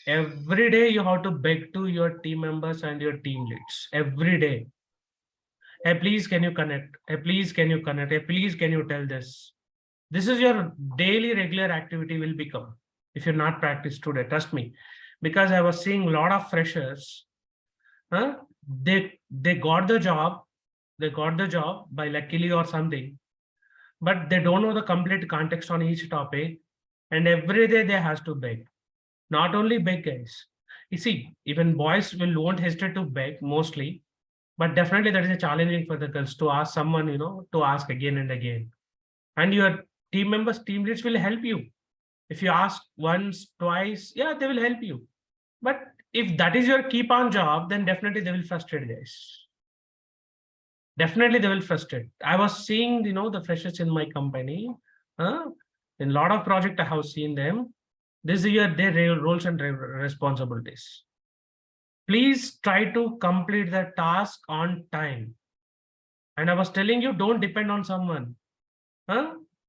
Every day you have to beg to your team members and your team leads. Every day. Hey, please, can you connect? Hey, please, can you connect? Hey, please, can you tell this? This is your daily regular activity will become if you're not practiced today. Trust me, because I was seeing a lot of freshers. They got the job. They got the job by luckily or something, but they don't know the complete context on each topic, and every day they has to beg. Not only beg, guys. You see, even boys won't hesitate to beg mostly, but definitely that is a challenging for the girls to ask someone, to ask again and again. And your team members, team leads will help you. If you ask once, twice, yeah, they will help you. But if that is your keep on job, then definitely they will frustrate, guys. Definitely they will frustrate. I was seeing, the freshers in my company. In a lot of projects I have seen them. This year their roles and responsibilities. Please try to complete the task on time. And I was telling you, don't depend on someone.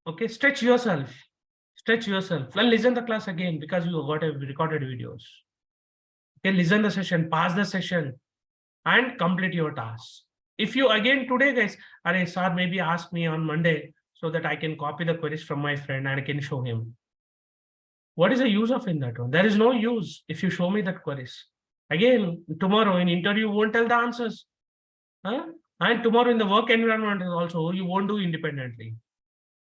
Okay, stretch yourself. Stretch yourself. And listen the class again because you got a recorded videos. Okay, listen the session, pass the session, and complete your task. If you again today, guys, sir, maybe ask me on Monday so that I can copy the queries from my friend and I can show him. What is the use of in that one? There is no use if you show me that queries. Again, tomorrow in interview, you won't tell the answers. And tomorrow in the work environment also, you won't do independently.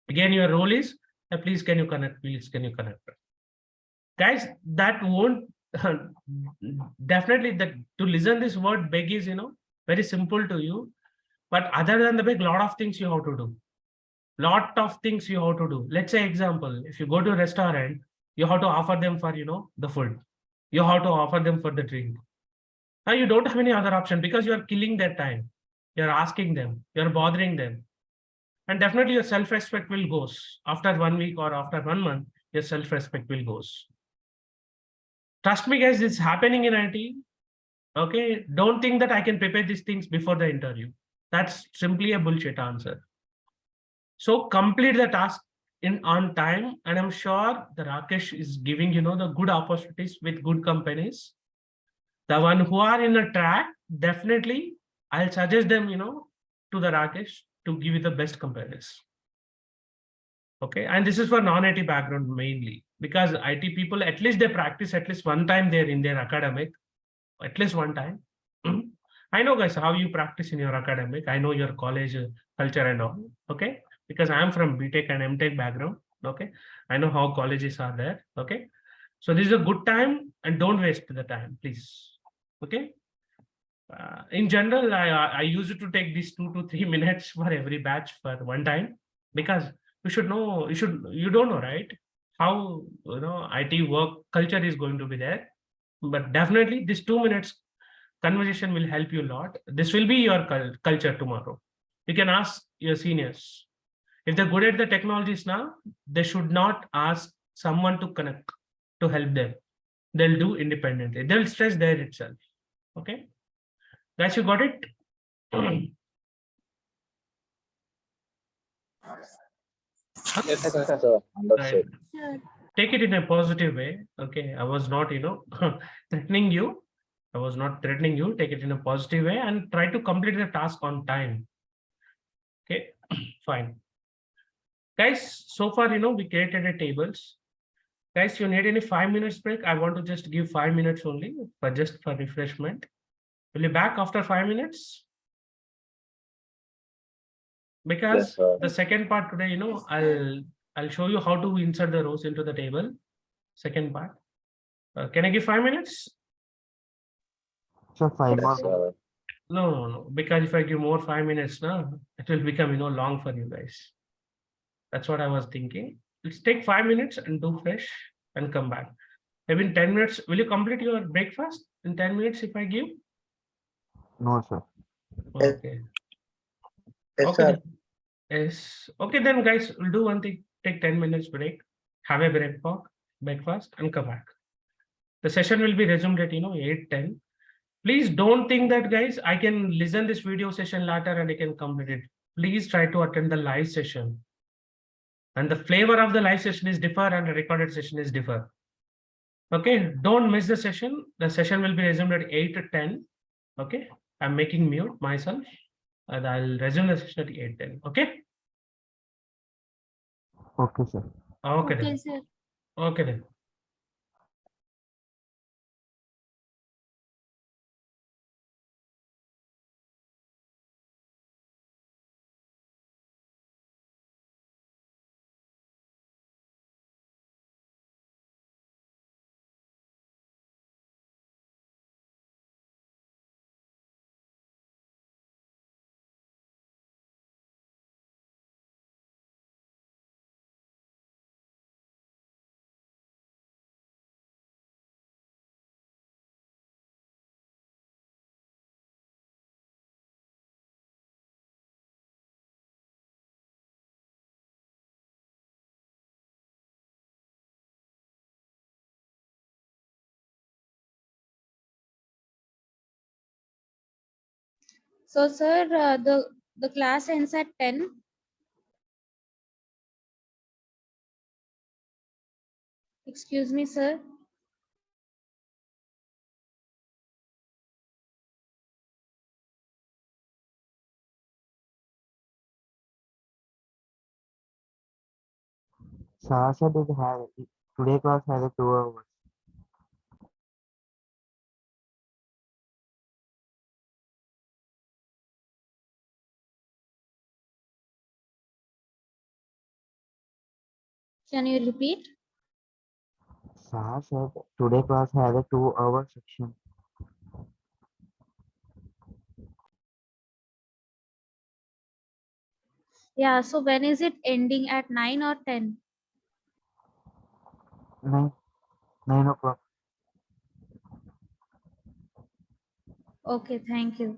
Again, your role is, please can you connect? Please can you connect? Guys, that won't definitely that to listen this word beg is very simple to you, but other than the beg, lot of things you have to do. Lot of things you have to do. Let's say example, if you go to a restaurant, you have to offer them for the food. You have to offer them for the drink. Now you don't have any other option because you are killing their time. You're asking them, you're bothering them. And definitely your self-respect will goes. After 1 week or after 1 month, your self-respect will goes. Trust me, guys, it's happening in IT. Okay, don't think that I can prepare these things before the interview. That's simply a bullshit answer. So complete the task on time, and I'm sure the Rakesh is giving the good opportunities with good companies. The one who are in a track, definitely I'll suggest them to the Rakesh to give you the best companies. Okay, and this is for non-IT background mainly, because IT people at least they practice at least one time there in their academic, at least one time. I know, guys, how you practice in your academic. I know your college culture and all. Okay, because I'm from BTech and MTech background. Okay, I know how colleges are there. Okay, so this is a good time, and don't waste the time, please. Okay. In general, I used to take these 2 to 3 minutes for every batch for one time, because you should know, you don't know, right? How IT work culture is going to be there. But definitely this 2 minutes conversation will help you a lot. This will be your culture tomorrow. You can ask your seniors. If they're good at the technologies now, they should not ask someone to connect to help them. They'll do independently. They'll stress there itself. Okay. Guys, you got it? Yes, sir. Understood. Right. Take it in a positive way. Okay, I was not threatening you. I was not threatening you. Take it in a positive way and try to complete the task on time. Okay, fine. Guys, so far we created a tables. Guys, you need any 5 minutes break? I want to just give 5 minutes only for refreshment. Will you back after 5 minutes? Because Yes, the second part today, I'll show you how to insert the rows into the table. Second part. Can I give 5 minutes? So 5 yes, more. sir. No. Because if I give more 5 minutes now, it will become long for you guys. That's what I was thinking. Let's take 5 minutes and do fresh and come back. Maybe in 10 minutes, will you complete your breakfast in 10 minutes if I give? No, sir. Okay. Yes, Okay. sir. Yes. Okay, then guys, we'll do one thing. Take 10 minutes break, have a breakfast, and come back. The session will be resumed at 8:10. Please don't think that guys, I can listen this video session later and I can complete it. Please try to attend the live session. And the flavor of the live session is differ and the recorded session is differ. Okay, don't miss the session. The session will be resumed at 8 to 10. Okay, I'm making mute myself and I'll resume the session at 8:10. Okay. Okay, sir. Okay Okay, then. sir. Okay then. So, sir, the class ends at 10. Excuse me, sir. Sasha did have today class had a 2 hours. Can you repeat? Sasha said today class had a 2 hour section. Yeah, so when is it ending, at 9 or 10? 9 o'clock. Okay, thank you.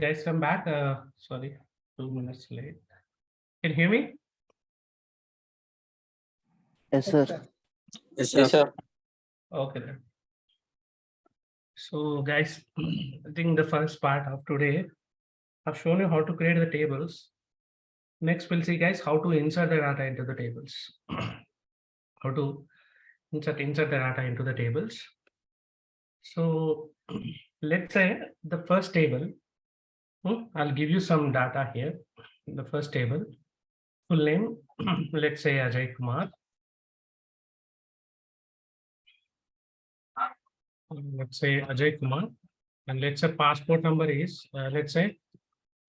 Guys, I'm back. Sorry, 2 minutes late. Can you hear me? Yes, sir. Yes, sir. Okay then. So guys, I think the first part of today, I've shown you how to create the tables. Next, we'll see guys how to insert the data into the tables. How to insert the data into the tables. So let's say the first table, I'll give you some data here. The first table, full name, let's say Ajay Kumar. Let's say Ajay Kumar, and let's say passport number is, let's say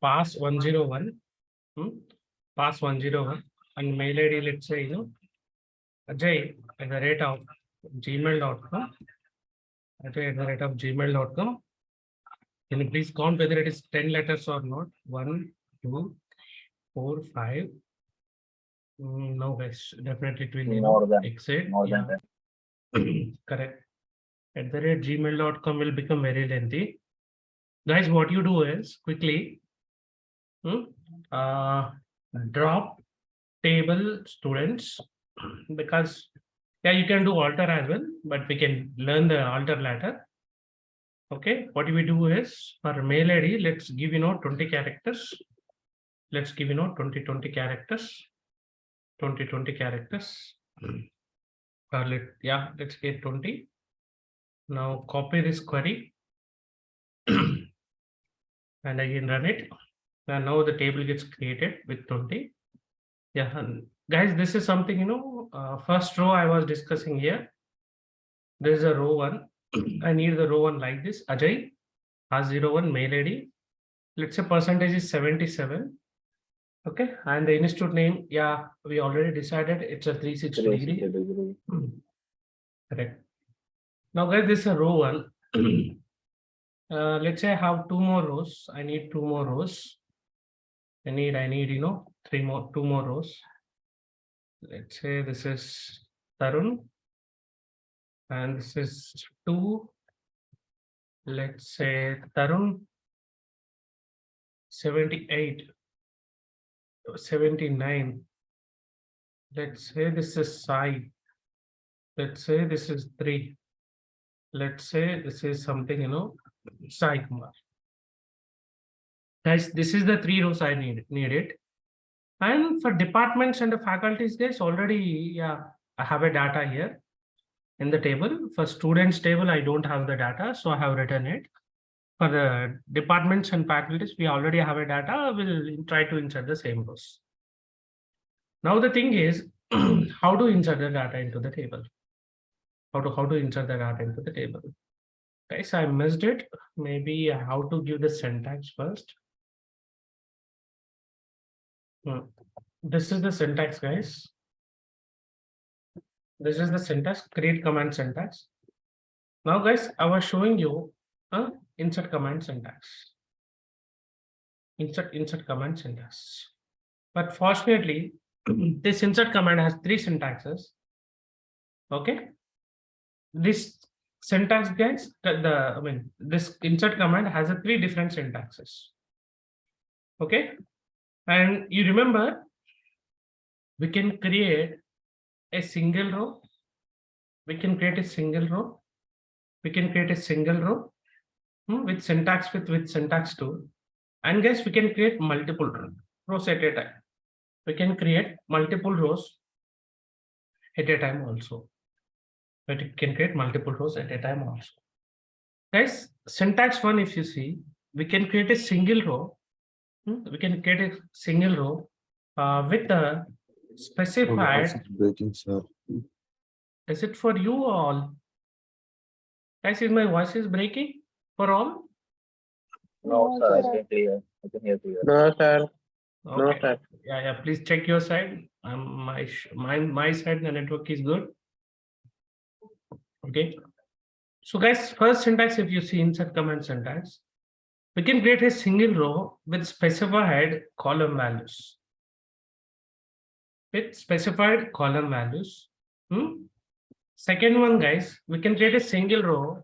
pass 101, pass 101, and mail ID, let's say, Ajay at the rate of gmail.com. Ajay at the rate of gmail.com. Can you please count whether it is 10 letters or not? 1, 2, 4, 5. No, guys, definitely it will More than exceed. more than Yeah. 10. Correct. At the rate gmail.com will become very lengthy. Guys, what you do is quickly drop table students, because yeah, you can do alter as well, but we can learn the alter later. Okay, what we do is for mail ID, let's give 20 characters. Let's give 20 characters. 20 characters. Let's get 20. Now copy this query and again run it. And now the table gets created with 20. Yeah, and guys, this is something, first row I was discussing here. There is a row 1. I need the row 1 like this. Ajay has 01 mail ID. Let's say percentage is 77. Okay, and the institute name, yeah, we already decided it's a 360 degree. 360 degree. Correct. Now guys, this is a row 1. Let's say I have 2 more rows. I need 2 more rows. I need 2 more rows. Let's say this is Tarun and this is 2. Let's say Tarun 78, 79. Let's say this is Sai. Let's say this is 3. Let's say this is something, Sai Kumar. Guys, this is the 3 rows I need it. And for departments and the faculties, guys, already, yeah, I have a data here in the table. For students table, I don't have the data, so I have written it. For the departments and faculties, we already have a data. We'll try to insert the same rows. Now the thing is, how to insert the data into the table? How to insert the data into the table? Guys, I missed it. Maybe how to give the syntax first. This is the syntax, guys. This is the syntax, create command syntax. Now, guys, I was showing you insert command syntax. Insert command syntax. But fortunately, this insert command has 3 syntaxes. Okay. This syntax, guys, this insert command has a 3 different syntaxes. Okay. And you remember, we can create a single row. We can create a single row. We can create a single row with syntax with syntax 2. And guys, we can create multiple rows at a time. We can create multiple rows at a time also. But you can create multiple rows at a time also. Guys, syntax 1, if you see, we can create a single row. We can create a single row with a specified. Breaking, sir. Is it for you all? Guys, is my voice is breaking for all? No, sir, I can hear. I can hear clear. No, sir. No, Okay. sir. Yeah. Please check your side. My side, the network is good. Okay. So guys, first syntax, if you see insert command syntax, we can create a single row with specified column values. With specified column values. Second one, guys, we can create a single row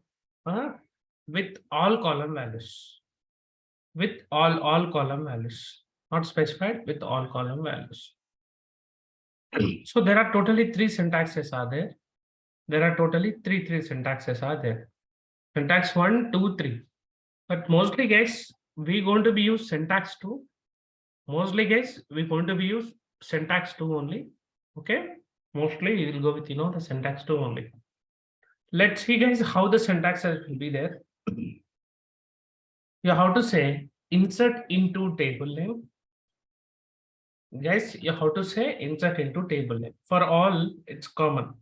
with all column values. with all column values, not specified with all column values. So there are totally three syntaxes are there. There are totally three syntaxes are there. Syntax 1, 2, 3. But mostly guys, we're going to be use syntax 2. Mostly guys, we're going to be use syntax 2 only. Okay. Mostly you will go with the syntax 2 only. Let's see guys how the syntaxes will be there. You have to say insert into table name. Guys, you have to say insert into table name. For all, it's common.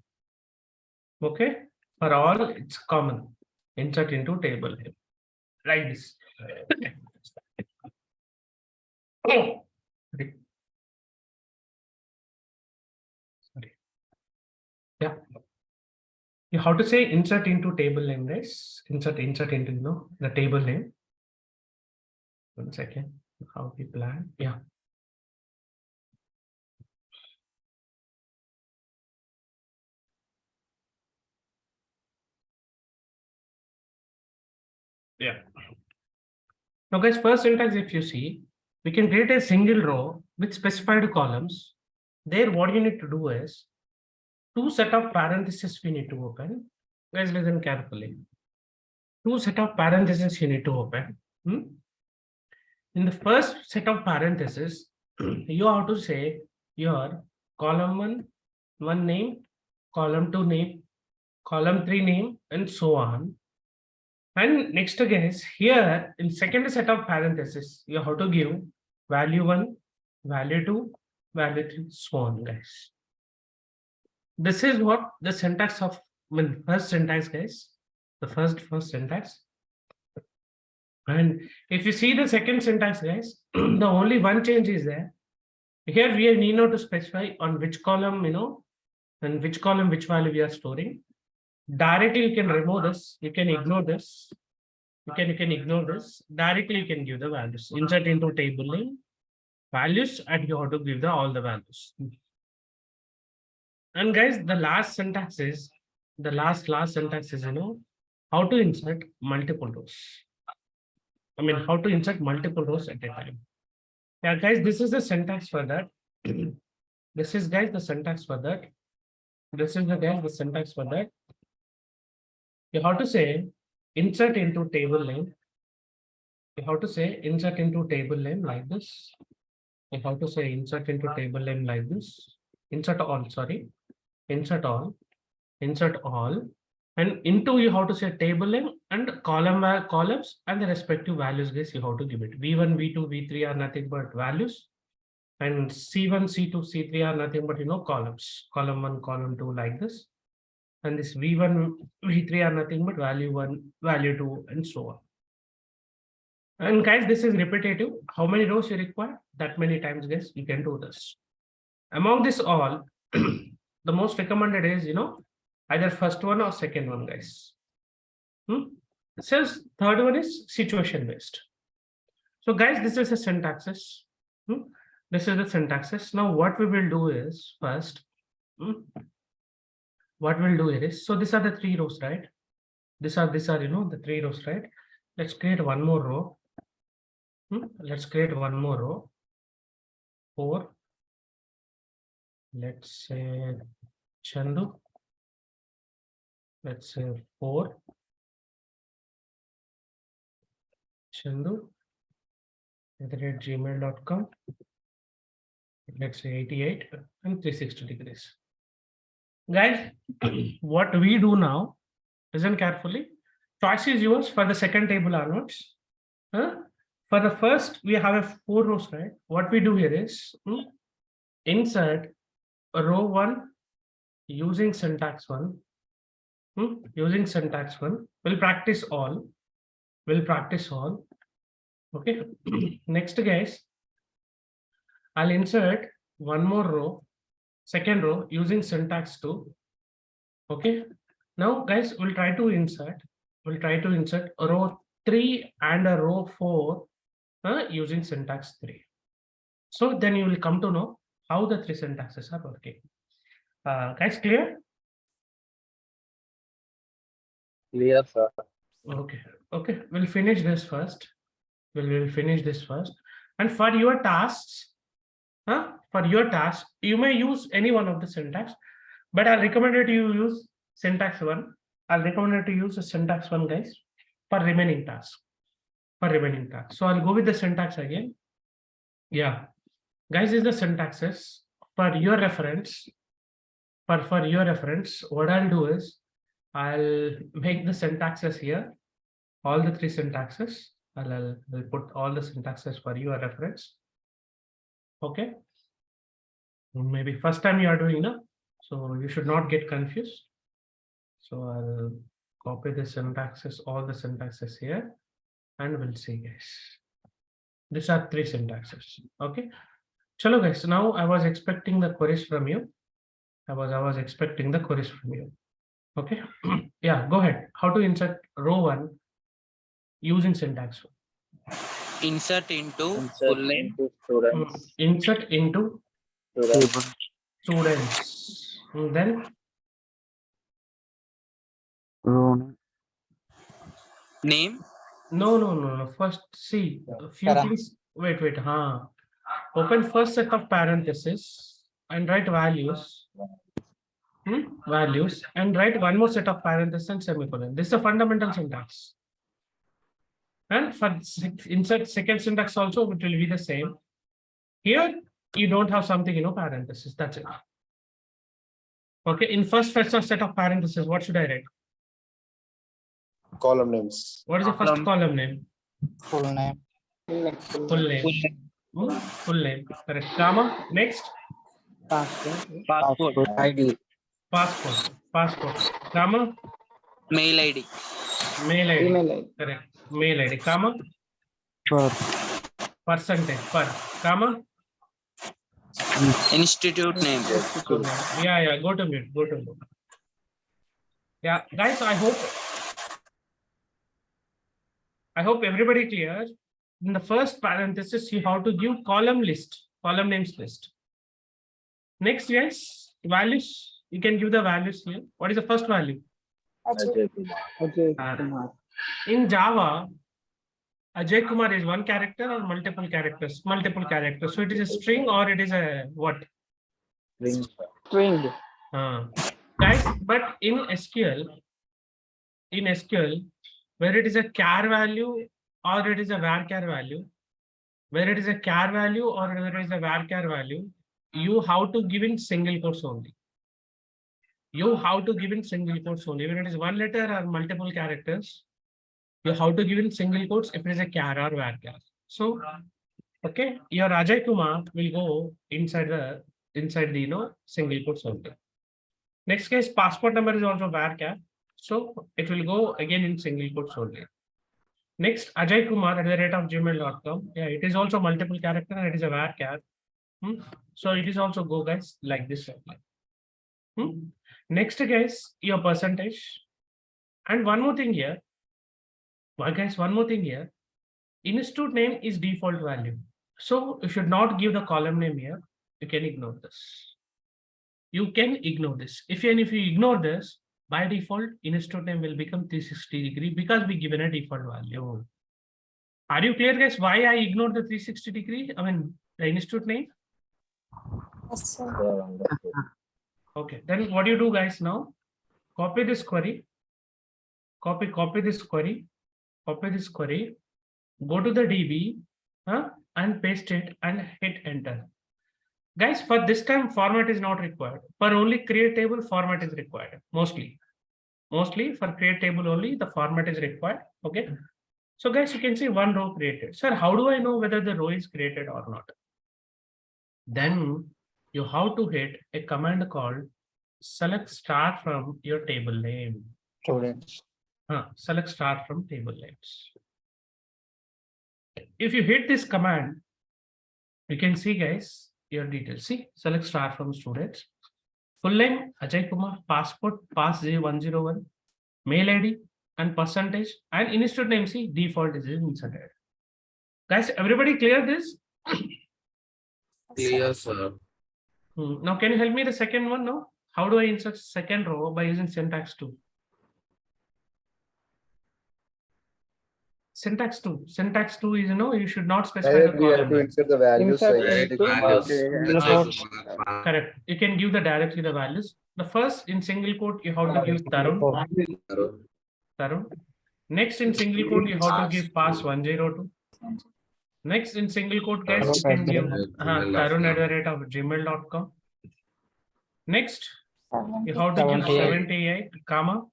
Okay. For all, it's common. Insert into table name. Like this. Oh. Sorry. Yeah. You have to say insert into table name, guys. Insert into the table name. 1 second. How we plan? Yeah. Yeah. Now, guys, first syntax, if you see, we can create a single row with specified columns. There, what you need to do is two set of parentheses we need to open. Guys, listen carefully. Two set of parentheses you need to open. In the first set of parentheses, you have to say your column one name, column 2 name, column 3 name, and so on. And next, guys, here in second set of parentheses, you have to give value 1, value 2, value 3, so on, guys. This is what the syntax of first syntax, guys. The first syntax. And if you see the second syntax, guys, the only one change is there. Here we need now to specify on which column, and which column, which value we are storing. Directly you can remove this, you can ignore this. You can ignore this. Directly you can give the values. Insert into table name, values, and you have to give all the values. And guys, the last syntax is how to insert multiple rows. I mean, how to insert multiple rows at a time. Yeah, guys, this is the syntax for that. This is, guys, the syntax for that. This is the syntax for that. You have to say insert into table name. You have to say insert into table name like this. You have to say insert into table name like this. Insert all, sorry. Insert all. Insert all. And into you have to say table name and columns and the respective values, guys, you have to give it. V1, V2, V3 are nothing but values. And C1, C2, C3 are nothing but columns. Column 1, column 2 like this. And this V1, V3 are nothing but value 1, value 2, and so on. And guys, this is repetitive. How many rows you require? That many times, guys, you can do this. Among this all, the most recommended is, either first one or second one, guys. Says third one is situation based. So guys, this is the syntaxes. This is the syntaxes. Now what we will do is first, what we'll do here is, so these are the 3 rows, right? These are the 3 rows, right? Let's create one more row. Let's create one more row. 4. Let's say Chandu. Let's say 4. Chandu @gmail.com. Let's say 88 and 360 degrees. Guys, what we do now, listen carefully. Choice is yours for the second table onwards. For the first, we have 4 rows, right? What we do here is insert row 1 using syntax 1. Using syntax 1. We'll practice all. Okay. Next, guys, I'll insert one more row, second row using syntax 2. Okay. Now, guys, we'll try to insert a row 3 and a row 4 using syntax 3. So then you will come to know how the 3 syntaxes are working. Guys, clear? Clear, sir. Okay. We'll finish this first. We'll finish this first. And for your tasks, you may use any one of the syntax, but I'll recommend you to use syntax one. I'll recommend you to use the syntax one, guys, for remaining tasks. So I'll go with the syntax again. Yeah, guys, is the syntaxes for your reference. For your reference, what I'll do is I'll make the syntaxes here, all the three syntaxes. I'll put all the syntaxes for your reference. Okay. Maybe first time you are doing now, so you should not get confused. So I'll copy the syntaxes, all the syntaxes here, and we'll see, guys. These are three syntaxes. Okay. Chalo, guys. Now I was expecting the queries from you. I was expecting the queries from you. Okay. Yeah, go ahead. How to insert row one using syntax? Insert into Insert full name. into students. Insert into Students. students. Then row name. Name. no. First, see, if you please wait. Open first set of parentheses and write values. Values and write one more set of parentheses and semicolon. This is a fundamental syntax. And for insert second syntax also, it will be the same. Here, you don't have something, parentheses. That's it. Okay. In first set of parentheses, what should I write? Column names. What is the first column name? Full name. Full name. Full name. Correct. Comma. Next. Passport. ID. Passport. Comma. Mail ID. Mail ID. Correct. Mail ID. Comma. Per. Percentage. Per. Comma. Institute name. Yeah. Go to mute. Yeah, guys. I hope everybody clear. In the first parenthesis, you have to give column names list. Next, guys, values. You can give the values here. What is the first value? In Java, Ajay Kumar is one character or multiple characters? Multiple characters. So it is a string or it is a what? String. Guys, but in SQL, where it is a char value or it is a varchar value, you have to give in single quotes only. Even it is one letter or multiple characters, you have to give in single quotes if it is a char or varchar. So, okay, your Ajay Kumar will go inside the single quotes only. Next case, passport number is also varchar, so it will go again in single quotes only. Next, Ajay Kumar @gmail.com. Yeah, it is also multiple character and it is a varchar. So it is also go, guys, like this. Next, guys, your percentage. And one more thing here. Institute name is default value. So you should not give the column name here. You can ignore this. If you ignore this, by default, institute name will become 360 degree because we given a default value. Are you clear, guys, why I ignored the 360 degree? I mean, the institute name? Yes, sir. Okay, then what do you do, guys, now? Copy this query. Copy this query. Go to the DB and paste it and hit enter. Guys, for this time, format is not required. For only create table, format is required. Mostly for create table only, the format is required. Okay. So, guys, you can see one row created. Sir, how do I know whether the row is created or not? Then you have to hit a command called select star from your table name. Students. Select star from table names. If you hit this command, you can see, guys, your details. See, select star from students. Full name Ajay Kumar, passport, pass 101, mail ID and percentage, and institute name, see, default is inserted. Guys, everybody clear this? Clear, sir. Now, can you help me the second one now? How do I insert second row by using syntax 2? Syntax 2. Syntax 2 is, you should not specify the Direct, we have column to name. insert the values. So Insert into Correct. You can give the directly the values. The first in single quote, you have to give Tarun. Next in single quote, you have to give pass 102. Next in single quote, guys, you can give tarun@gmail.com. Next, you have to give 78, comma.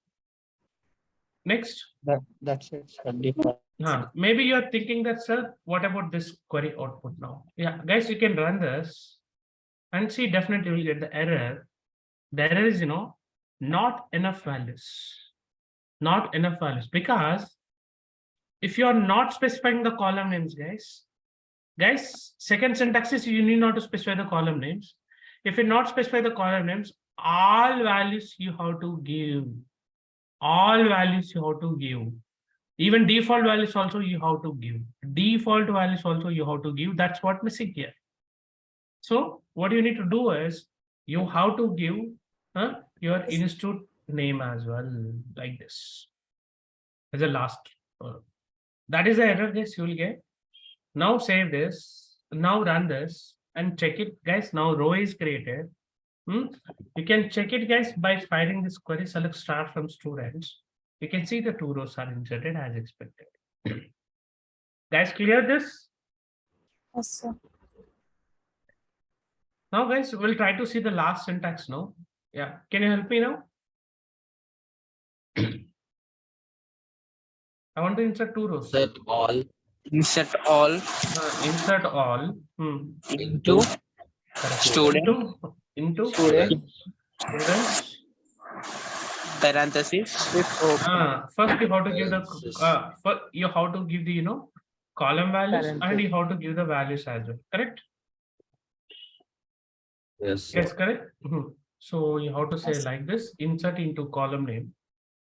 Next, That's it. Default. maybe you're thinking that, sir, what about this query output now? Yeah, guys, you can run this and see, definitely will get the error. The error is, not enough values. Not enough values, because if you are not specifying the column names, guys, second syntax is you need not to specify the column names. If you not specify the column names, all values you have to give. All values you have to give. Even default values also you have to give. Default values also you have to give. That's what missing here. So what you need to do is you have to give your institute name as well, like this. As a last. That is the error, guys, you will get. Now save this. Now run this and check it, guys. Now row is created. You can check it, guys, by finding this query. Select start from students. You can see the 2 rows are inserted as expected. Guys, clear this? Yes, sir. Now, guys, we'll try to see the last syntax now. Yeah, can you help me now? I want to insert 2 rows. Insert all. Insert all. Insert all. Into student. Into Students. Parentheses. First you have to give the you have to give the column values and you have to give the values as well. Correct? Yes. Yes, correct. So you have to say like this: insert into column name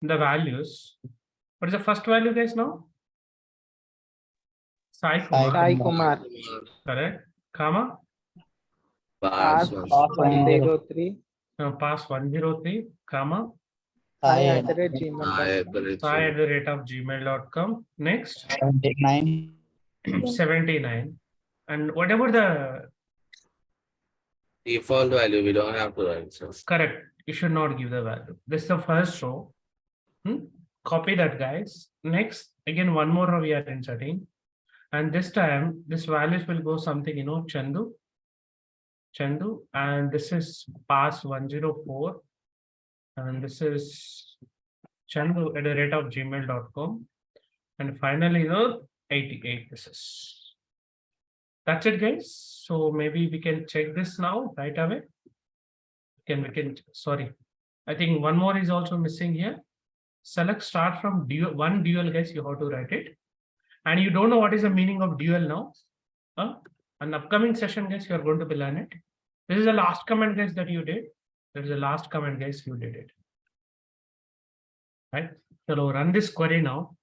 the values. What is the first value, guys? Now Sai Kumar. Correct. Comma. Pass 103. Pass 103. Comma. Sai@gmail.com. Next. 79. 79. And whatever the Default value, we don't have to write. So. correct, you should not give the value. This is the first row. Copy that, guys. Next, again, one more row we are inserting. And this time, this values will go something, Chandu, and this is pass 104. And this is chandu@gmail.com. And finally, 88. This is. That's it, guys. So maybe we can check this now right away. Sorry. I think one more is also missing here. Select start from dual, guys, you have to write it. And you don't know what is the meaning of dual now. An upcoming session, guys, you are going to be learn it. This is the last comment, guys, that you did. There is the last comment, guys, you did it. Right? So run this query now.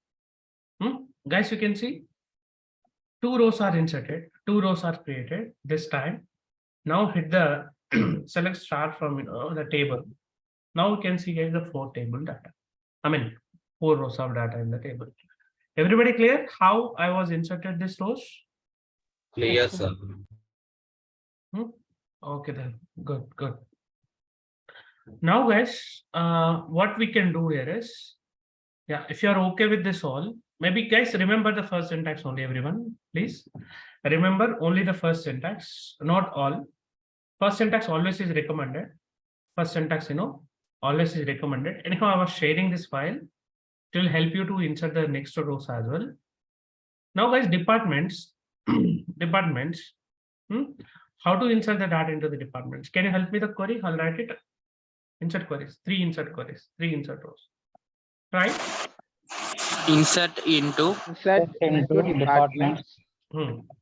Guys, you can see 2 rows are inserted, 2 rows are created this time. Now hit the select start from the table. Now you can see, guys, the 4 table data. 4 rows of data in the table. Everybody clear how I was inserted this rows? Clear, sir. Okay then, good. Now, guys, what we can do here is, if you're okay with this all, maybe, guys, remember the first syntax only, everyone, please. Remember only the first syntax, not all. First syntax always is recommended. First syntax, always is recommended. Anyhow, I was sharing this file. It will help you to insert the next rows as well. Now, guys, departments. How to insert the data into the departments? Can you help me the query? I'll write it. Insert queries. 3 insert queries. 3 insert rows. Right? Insert into departments.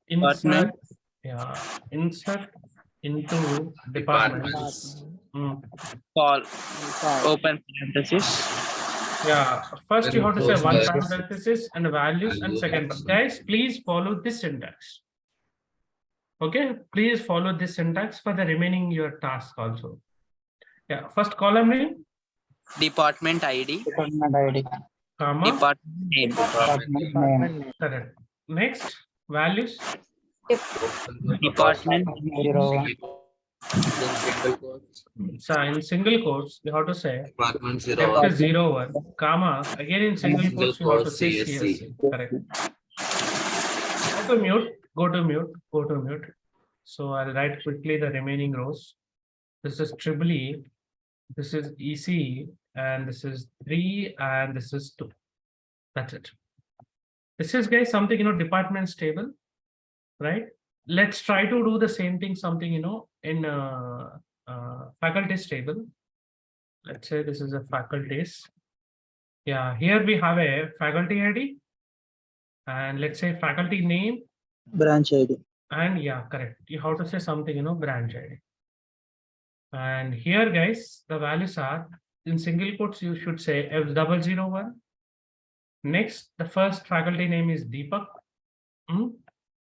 Insert into departments. Call. Open parenthesis. First you have to say 1 parenthesis and values and second. Guys, please follow this syntax. Okay, please follow this syntax for the remaining your task also. First column name. Department ID. comma, department name. Department name. correct. Next, values, Department name. Then single quotes. so in single quotes, you have to say Department depth 0. 01, comma, again in single Single quotes, you have to quotes, say CSC. CSC, correct. Go to mute, go to mute, go to mute. So I'll write quickly the remaining rows. This is triple E, this is EC, and this is 3, and this is 2. That's it. This is, guys, something, departments table, right? Let's try to do the same thing, something, in faculties table. Let's say this is a faculties. Yeah, here we have a faculty ID, and let's say faculty name, Branch ID. and yeah, correct. You have to say something, branch ID. And here, guys, the values are in single quotes. You should say F001. Next, the first faculty name is Deepak,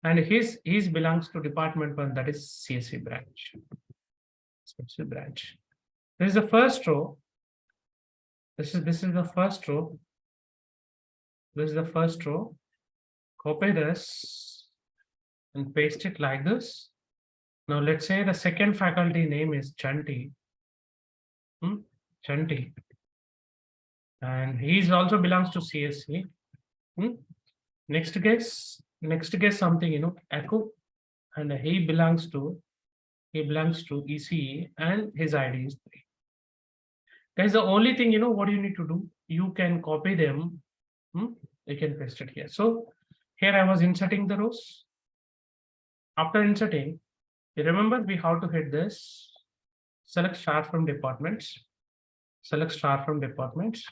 and his belongs to department 1, that is CSC branch. CSC branch. This is the first row. This is the first row. This is the first row. Copy this and paste it like this. Now let's say the second faculty name is Chanti. Chanti. And he also belongs to CSC. Next guess something, Echo. And he belongs to ECE, and his ID is 3. Guys, the only thing, what you need to do, you can copy them. You can paste it here. So here I was inserting the rows. After inserting, you remember we have to hit this. Select star from departments. Select star from departments.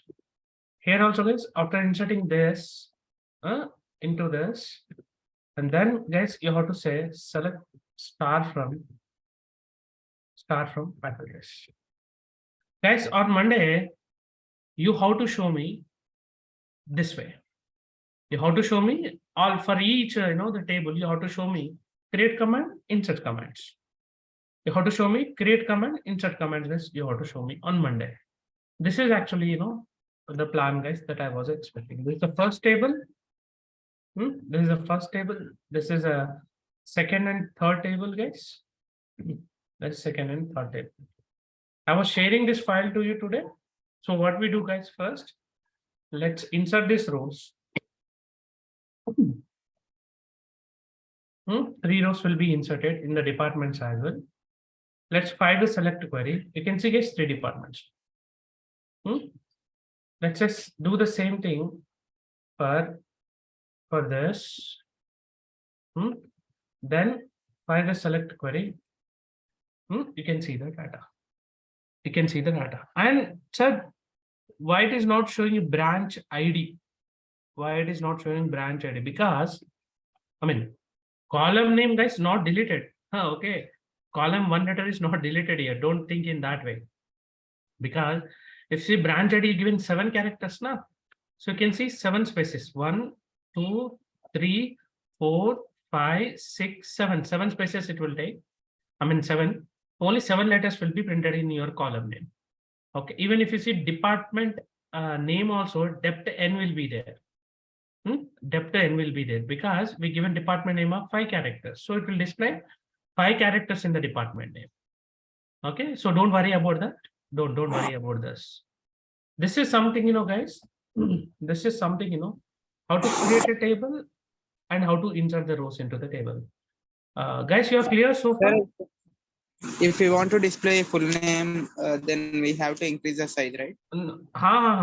Here also, guys, after inserting this into this, and then, guys, you have to say select star from faculties. Guys, on Monday, you have to show me this way. You have to show me all for each, the table. You have to show me create command, insert commands. You have to show me create command, insert commands. This you have to show me on Monday. This is actually, the plan, guys, that I was expecting. This is the first table. This is the first table. This is a second and third table, guys. That's second and third table. I was sharing this file to you today. So what we do, guys, first, let's insert these rows. 3 rows will be inserted in the departments as well. Let's fire the select query. You can see, guys, 3 departments. Let's just do the same thing for this. Then fire the select query. You can see the data. You can see the data. And sir, why it is not showing you branch ID? Why it is not showing branch ID? Because, column name, guys, not deleted. Okay. Column 1 letter is not deleted here. Don't think in that way. Because if see branch ID given 7 characters now, so you can see 7 spaces. 1, 2, 3, 4, 5, 6, 7. 7 spaces it will take. 7. Only 7 letters will be printed in your column name. Okay. Even if you see department name also, depth N will be there. Depth N will be there because we given department name of 5 characters. So it will display 5 characters in the department name. Okay. So don't worry about that. Don't worry about this. This is something, guys. This is something, how to create a table and how to insert the rows into the table. Guys, you are clear so far? If we want to display full name, then we have to increase the size, right?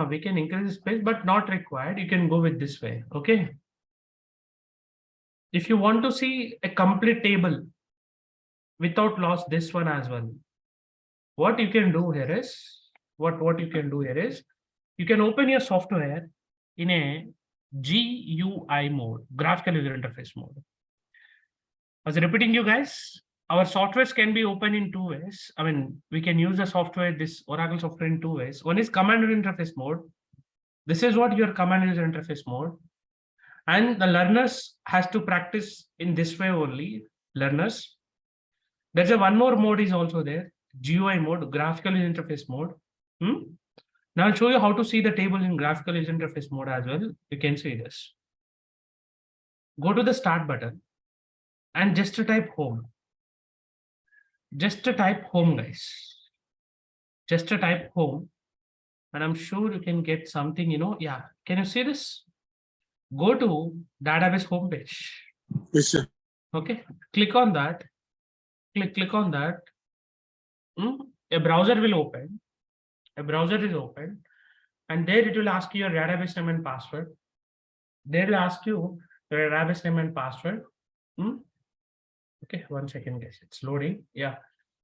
We can increase the space, but not required. You can go with this way. Okay. If you want to see a complete table without loss, this one as well. What you can do here is, you can open your software in a GUI mode, graphical user interface mode. I was repeating you guys, our softwares can be open in 2 ways. We can use the software, this Oracle software, in 2 ways. One is command user interface mode. This is what your command user interface mode. And the learners has to practice in this way only, learners. There's one more mode is also there, GUI mode, graphical user interface mode. Now I'll show you how to see the table in graphical user interface mode as well. You can see this. Go to the start button and just type home. Just type home, guys. Just type home. And I'm sure you can get something, yeah. Can you see this? Go to database homepage. Yes, sir. Okay. Click on that. Click on that. A browser will open. A browser is open. And there it will ask you your database name and password. They will ask you your database name and password. Okay, 1 second, guys. It's loading. Yeah.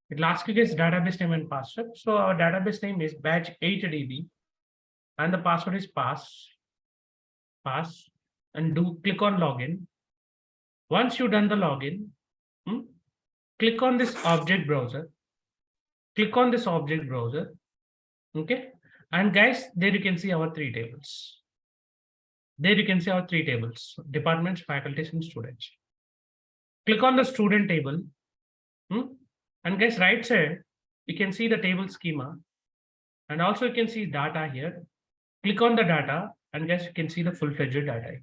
It will ask you guys database name and password. So our database name is batch 8DB and the password is pass. And click on login. Once you've done the login, click on this object browser. Click on this object browser. Okay. And guys, there you can see our 3 tables. There you can see our 3 tables: departments, faculties, and students. Click on the student table. And guys, right side, you can see the table schema. And also you can see data here. Click on the data and guys, you can see the full-fledged data.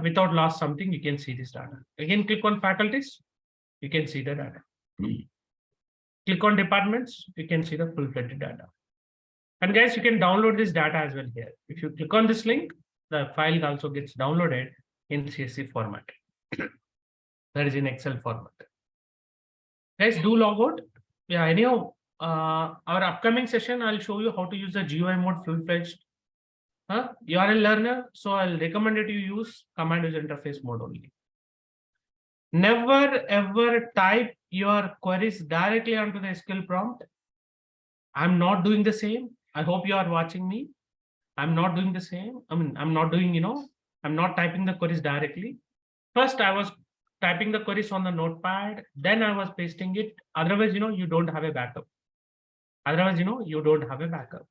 Without lost something, you can see this data. Again, click on faculties, you can see the data. Click on departments, you can see the full-fledged data. And guys, you can download this data as well here. If you click on this link, the file also gets downloaded in CSV format. That is in Excel format. Guys, do log out. Yeah, anyhow, our upcoming session, I'll show you how to use the GUI mode full-fledged. You are a learner, so I'll recommend it you use command user interface mode only. Never ever type your queries directly onto the SQL prompt. I'm not doing the same. I hope you are watching me. I'm not doing the same. I'm not doing, I'm not typing the queries directly. First, I was typing the queries on the notepad, then I was pasting it. Otherwise, you don't have a backup. Otherwise, you don't have a backup.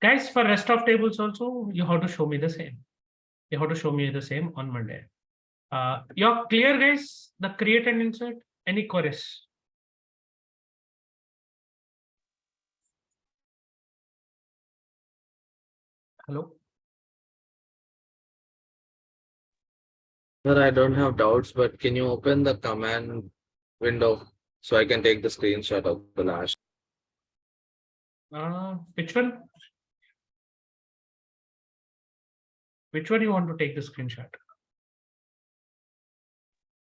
Guys, for rest of tables also, you have to show me the same. You have to show me the same on Monday. You're clear, guys? The create and insert. Any queries? Hello? Sir, I don't have doubts, but can you open the command window so I can take the screenshot of the last? Which one? Which one you want to take the screenshot?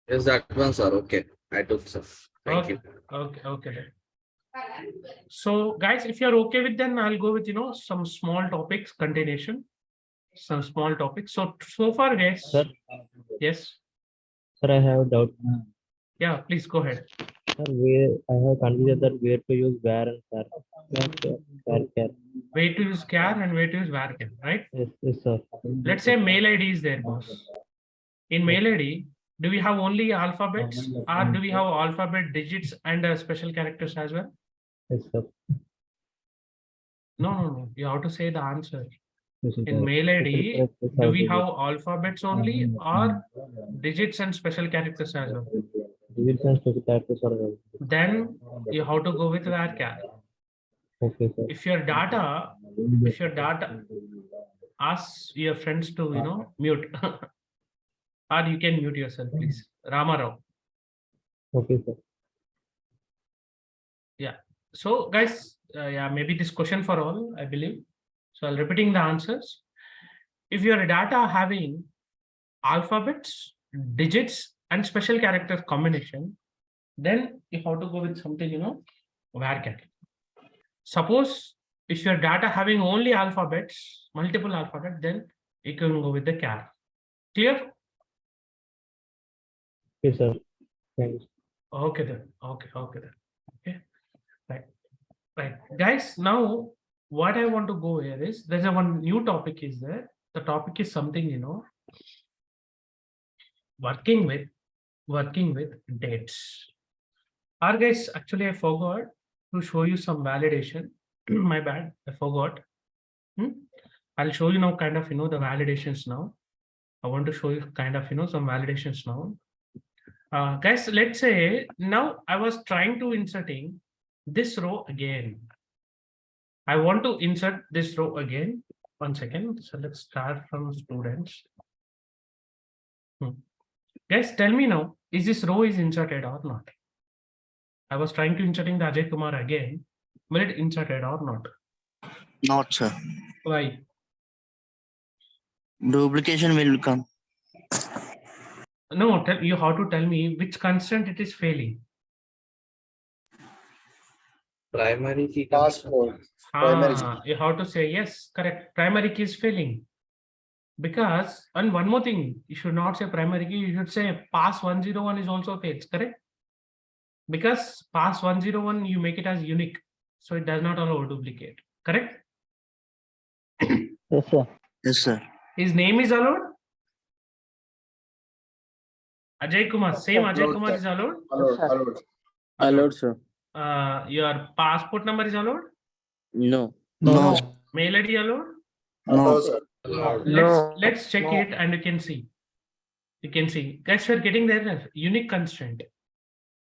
Is that one, sir? Okay, I took, sir. Thank you. Okay. Then. So, guys, if you're okay with, then I'll go with some small topics, continuation, some small topics. So far, guys. Sir? Yes. Sir, I have a doubt. Yeah, please go ahead. Sir, I have confusion that where to use where and where. Way to use char and way to use var, right? Yes, sir. Let's say mail ID is there, boss. In mail ID, do we have only alphabets or do we have alphabet, digits, and special characters as well? Yes, sir. No. You have to say the answer. Yes, sir. In mail ID, do we have alphabets only or digits and special characters as well? Digits and special characters are available. Then you have to go with varchar. Okay, sir. If your data, ask your friends to mute, or you can mute yourself, please. Ramarao. Okay, sir. Yeah. So, guys, yeah, maybe this question for all, I believe. So, I'll repeating the answers. If your data having alphabets, digits, and special characters combination, then you have to go with something, varchar. Suppose if your data having only alphabets, multiple alphabets, then you can go with the char. Clear? Yes, sir. Thank you. Okay then. Okay then. Okay. Right. Guys, now what I want to go here is there's one new topic is there. The topic is something, working with dates. Or guys, actually I forgot to show you some validation. My bad, I forgot. I'll show you now kind of, the validations now. I want to show you kind of, some validations now. Guys, let's say now I was trying to inserting this row again. I want to insert this row again. 1 second. So let's start from students. Guys, tell me now, is this row is inserted or not? I was trying to inserting the Ajay Kumar again. Will it inserted or not? Not, sir. Why? Duplication will come. No, you have to tell me which constraint it is failing. Primary key Passport. Primary key. You have to say yes, correct. Primary key is failing. Because, and one more thing, you should not say primary key, you should say pass 101 is also fails, correct? Because pass 101, you make it as unique. So it does not allow duplicate, correct? Yes, sir. Yes, sir. His name is allowed? Ajay Kumar, same Ajay Kumar is allowed? Allowed. Allowed, sir. Your passport number is allowed? No. No. Mail ID allowed? No, sir. allowed. Let's check it and you can see. You can see. Guys, we're getting there. Unique constraint.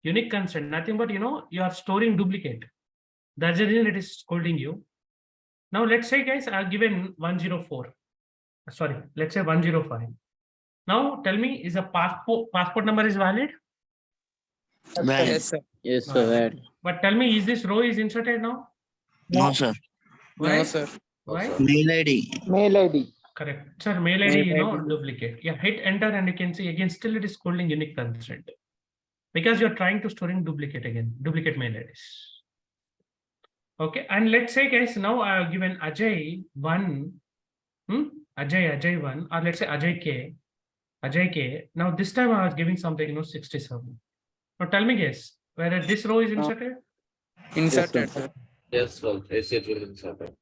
Unique constraint. Nothing but you are storing duplicate. That's the reason it is scolding you. Now let's say, guys, I've given 104. Sorry, let's say 105. Now tell me, is a passport number is valid? Valid. Yes, sir. Yes, sir, valid. But tell me, is this row is inserted now? No, sir. Why? No, sir. Why? Mail ID. Mail ID. Correct. Sir, mail ID, duplicate. Yeah, hit enter and you can see again, still it is holding unique constraint. Because you're trying to storing duplicate again, duplicate mail IDs. Okay, and let's say, guys, now I have given Ajay 1, Ajay 1, or let's say Ajay K. Now this time I was giving something, 67. Now tell me, guys, whether this row is inserted? Inserted, sir. Yes, sir. SH will insert it.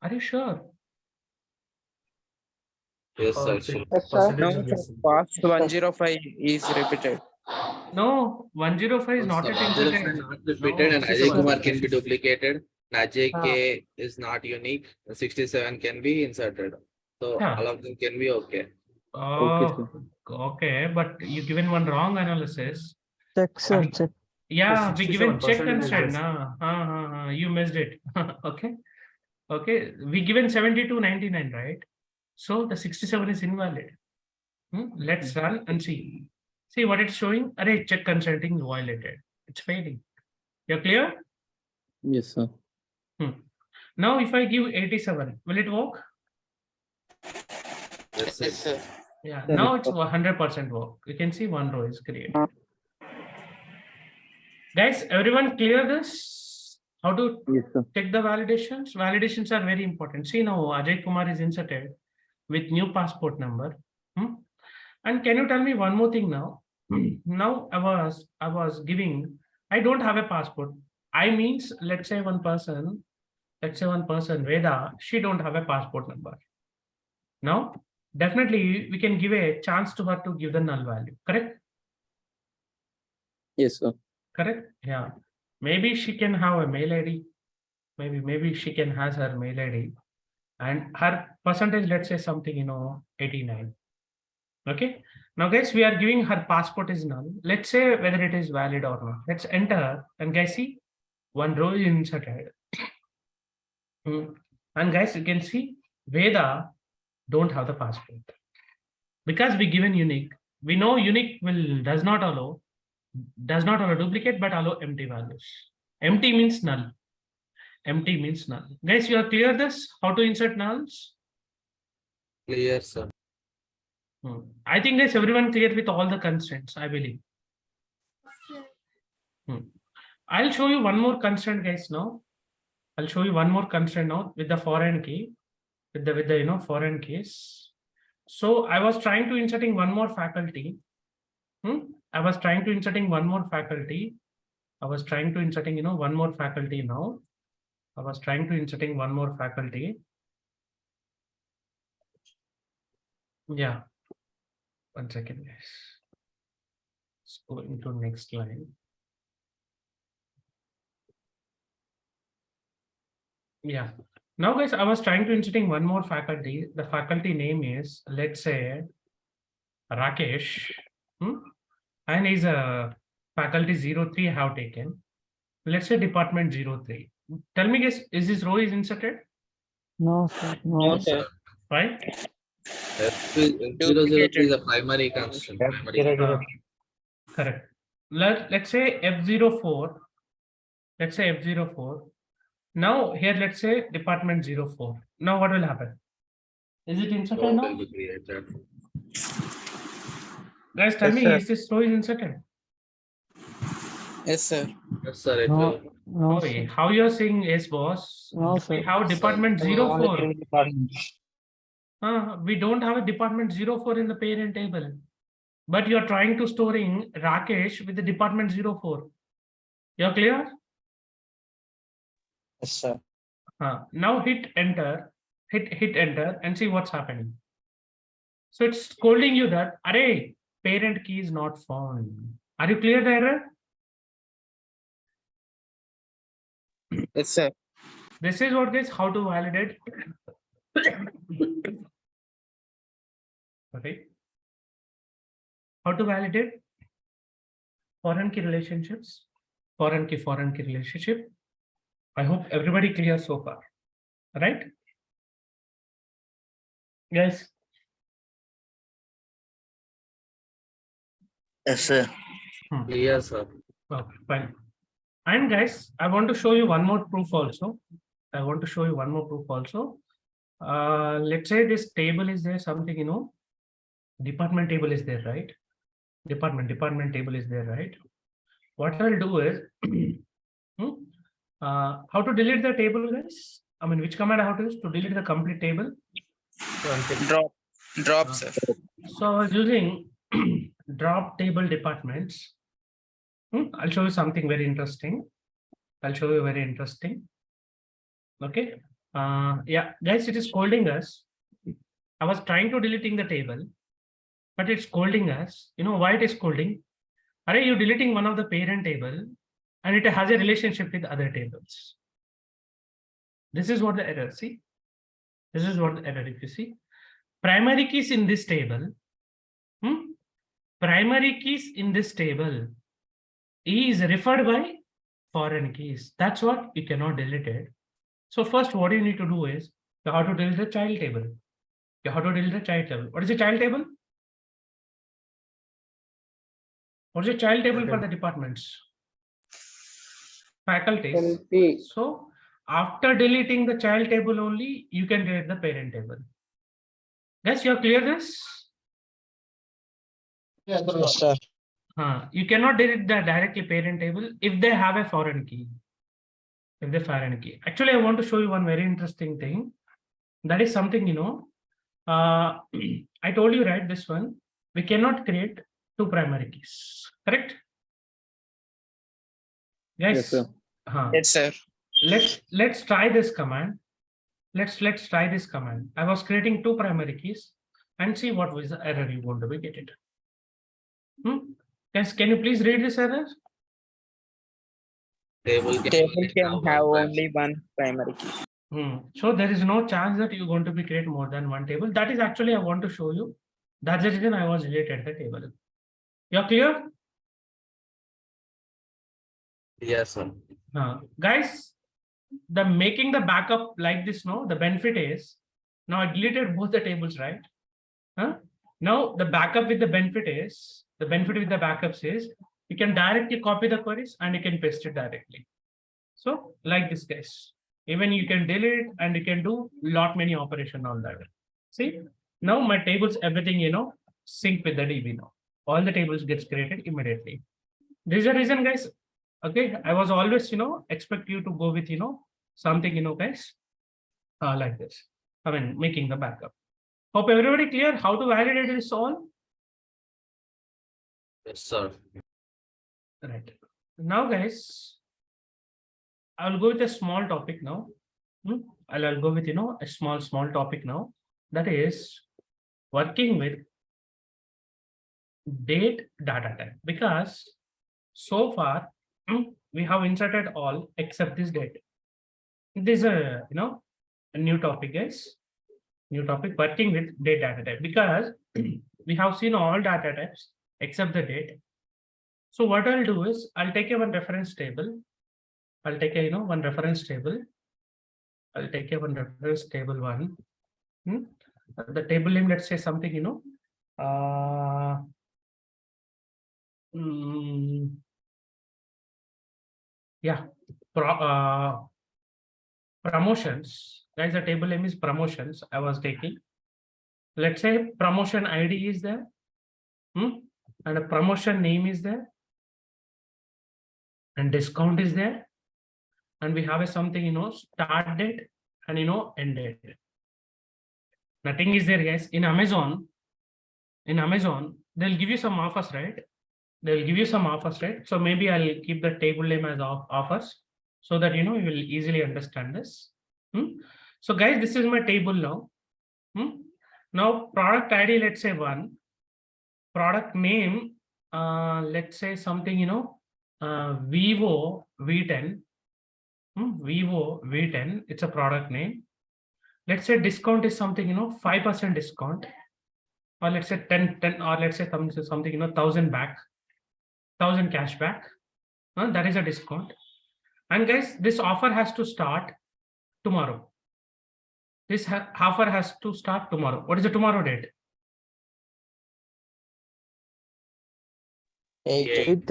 Are you sure? Yes, sir. Yes, Sure. No, sir. Past 105 is repeated. No, 105 is not yet inserted. Not repeated, and Ajay Kumar can be duplicated. Ajay K is not unique. 67 can be inserted. So Yeah. all of them can be okay. Oh, okay, but you given one wrong analysis. Check, sir. Check. Yeah, we given check 67% constraint. is You missed it. Okay. Okay, we given 72.99, right? So the 67 is invalid. Let's run and see. See what it's showing. Array check consenting violated. It's failing. You're clear? Yes, sir. Now if I give 87, will it work? Yes, Yes, sir. Yeah, now it's 100% work. You can see one row is created. Guys, everyone clear this? How to Yes, sir. check the validations? Validations are very important. See now Ajay Kumar is inserted with new passport number. And can you tell me one more thing now? Now I was giving, I don't have a passport. I means let's say one person, Veda, she don't have a passport number. Now, definitely we can give a chance to her to give the null value, correct? Yes, sir. Correct? Yeah. Maybe she can have a mail ID. Maybe she can has her mail ID and her percentage, let's say something, 89. Okay. Now guys, we are giving her passport is null. Let's say whether it is valid or not. Let's enter and guys see one row is inserted. And guys, you can see Veda don't have the passport because we given unique. We know unique does not allow duplicate, but allow empty values. Empty means null. Empty means null. Guys, you are clear this? How to insert nulls? clear, sir. I think guys, everyone clear with all the constraints, I believe. I'll show you one more constraint, guys. Now, I'll show you one more constraint now with the foreign key, with the foreign keys. So I was trying to inserting one more faculty. I was trying to inserting one more faculty. I was trying to inserting one more faculty now. I was trying to inserting one more faculty. Yeah. 1 second, guys. Let's go into next line. Yeah. Now, guys, I was trying to inserting one more faculty. The faculty name is, let's say, Rakesh. And is a faculty 03 have taken. Let's say department 03. Tell me, guys, is this row is inserted? No, sir. No, sir. Why? F003 is a primary constant. Primary. Correct. Let's say F04. Let's say F04. Now here, let's say department 04. Now what will happen? Is it inserted Row now? will be created. Guys, tell Yes, me, sir. is this row is inserted? Yes, sir. Yes, sir. It No, will. no, Okay, sir. how you are saying yes, boss? No, We sir. have department Only 04. 3 departments. We don't have a department 04 in the parent table. But you are trying to storing Rakesh with the department 04. You're clear? Yes, sir. Now hit enter, hit enter and see what's happening. So it's scolding you that, array, parent key is not found. Are you clear the error? Yes, sir. This is what is how to validate. Okay. How to validate foreign key relationships, foreign key relationship. I hope everybody clear so far, right? Yes. Yes, sir. Yes, sir. Okay, fine. And guys, I want to show you one more proof also. Let's say this table is there, something, department table is there, right? Department table is there, right? What I'll do is, how to delete the table, guys? I mean, which command I have to use to delete the complete table? Drop, sir. So I was using drop table departments. I'll show you something very interesting. Okay. Yeah, guys, it is scolding us. I was trying to deleting the table, but it's scolding us. You know why it is scolding? Are you deleting one of the parent table and it has a relationship with other tables? This is what the error, see? This is what the error, if you see. Primary keys in this table. Primary keys in this table is referred by foreign keys. That's what you cannot delete it. So first, what you need to do is you have to delete the child table. You have to delete the child table. What is the child table? What is the child table for the departments? Faculties. So after deleting the child table only, you can delete the parent table. Yes, you are clear this? Yes, sir. You cannot delete the directly parent table if they have a foreign key. Actually, I want to show you one very interesting thing. That is something, I told you, right, this one, we cannot create two primary keys, correct? Guys, Yes, sir. Yes, sir. Let's try this command. Let's try this command. I was creating two primary keys and see what was the error you want to be getting. Guys, can you please read this error? Table can have only one primary key. So there is no chance that you're going to be create more than one table. That is actually I want to show you. That's the reason I was deleted the table. You're clear? Yes, sir. Guys, the making the backup like this, no, the benefit is now I deleted both the tables, right? Now the backup with the benefit is the benefit with the backups is you can directly copy the queries and you can paste it directly. So like this, guys, even you can delete and you can do lot many operation on that. See, now my tables, everything, sync with the DB now. All the tables gets created immediately. This is the reason, guys. Okay, I was always, expect you to go with, something, guys, like this. I mean, making the backup. Hope everybody clear how to validate this all. Yes, sir. Right. Now, guys, I will go with a small topic now. I'll go with, a small topic now. That is working with date data type, because so far we have inserted all except this date. This is a new topic, guys. New topic, working with date data type, because we have seen all data types except the date. So what I'll do is I'll take a one reference table I'll take a one reference table. I'll take a one reference table one. The table name, let's say something, yeah, promotions. Guys, the table name is promotions. I was taking. Let's say promotion ID is there. And a promotion name is there. And discount is there. And we have a something, start date and end date. Nothing is there, guys. In Amazon, they'll give you some offers, right? They'll give you some offers, right? So maybe I'll keep the table name as offers so that you will easily understand this. So guys, this is my table now. Now product ID, let's say 1. Product name, let's say something, Vivo V10. Vivo V10, it's a product name. Let's say discount is something, 5% discount. Or let's say 10, or let's say something, 1,000 back. 1,000 cash back. That is a discount. And guys, this offer has to start tomorrow. This offer has to start tomorrow. What is the tomorrow date? 8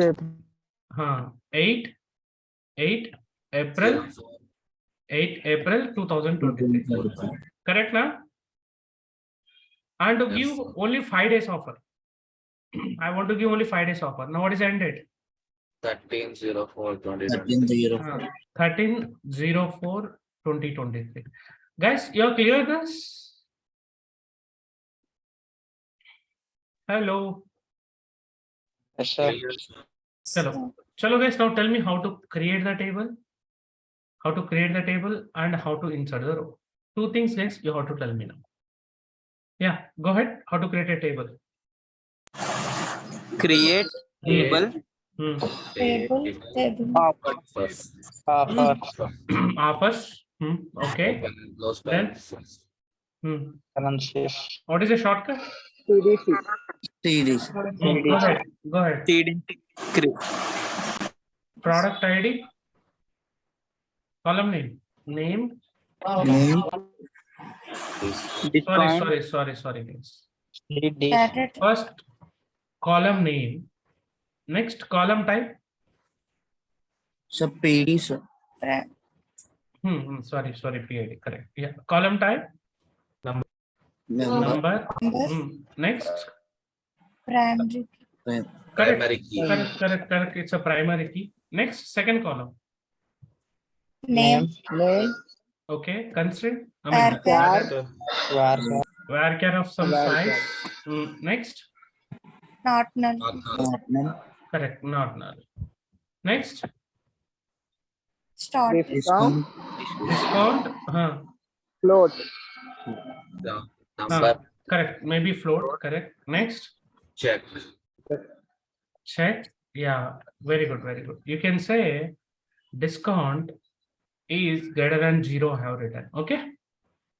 April. 8 April 2023. Correct now? And to give only 5 days offer. I want to give only 5 days offer. Now what is the end date? 13/04/2023. 13/04/2023. Guys, you're clear this? Hello. Yes, sir. Chalo guys, now tell me how to create the table. How to create the table and how to insert the row. 2 things guys you have to tell me now. Yeah, go ahead. How to create a table. Create table. Table. Offers. Okay. Open and close Then? parentheses. What is the shortcut? TD. Go ahead. Go ahead. TD. Product ID. Column name. Name. Sorry, guys. Data. First column name. Next column type. So PD, sir. Sorry, PID. Correct. Yeah. Column type. Number. Next. Primary. Primary key. Correct. It's a primary key. Next, second column. Name. Okay. Constraint. Varchar. Varchar of some size. Next. Not null. Not null. Correct. Not null. Next. Start. Discount. Float. The number. Correct. Maybe float. Correct. Next. Check. Yeah. Very good. You can say discount is greater than 0. I have written. Okay.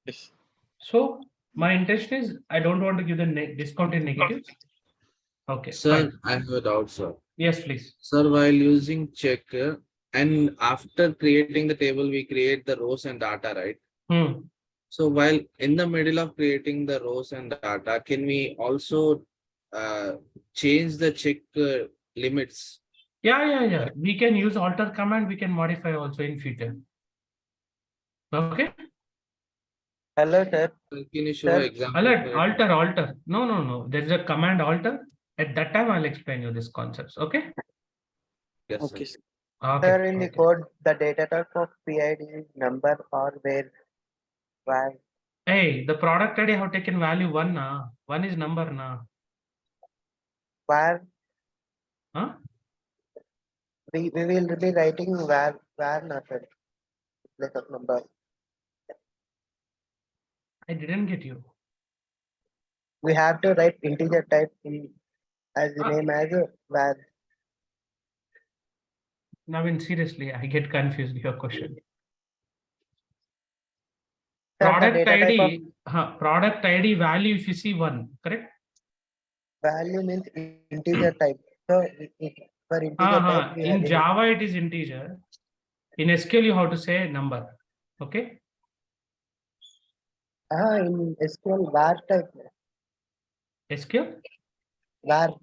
Yes. So my intention is I don't want to give the discount in negative. Okay. Sir, Fine. I have a doubt, sir. Yes, please. Sir, while using checker and after creating the table, we create the rows and data, right? So while in the middle of creating the rows and data, can we also change the check limits? Yeah. We can use alter command. We can modify also in future. Okay. Hello, sir. Can you show example? Alter. No. There is a command alter. At that time, I'll explain you these concepts. Okay. Yes, Okay, sir. sir. Okay. In the code, the data type of PID is number or where? Hey, the product ID have taken value 1 na. 1 is number na. Where? Huh? We will be writing where not place of number. I didn't get you. We have to write integer type in as the name as where. Navin, seriously, I get confused with your question. Sir, the Product data type ID, product ID value if you see 1, correct? Value means integer type. So for integer type, we In have Java it is integer. In SQL, you have to say number. Okay. In SQL, var type. SQL? Var.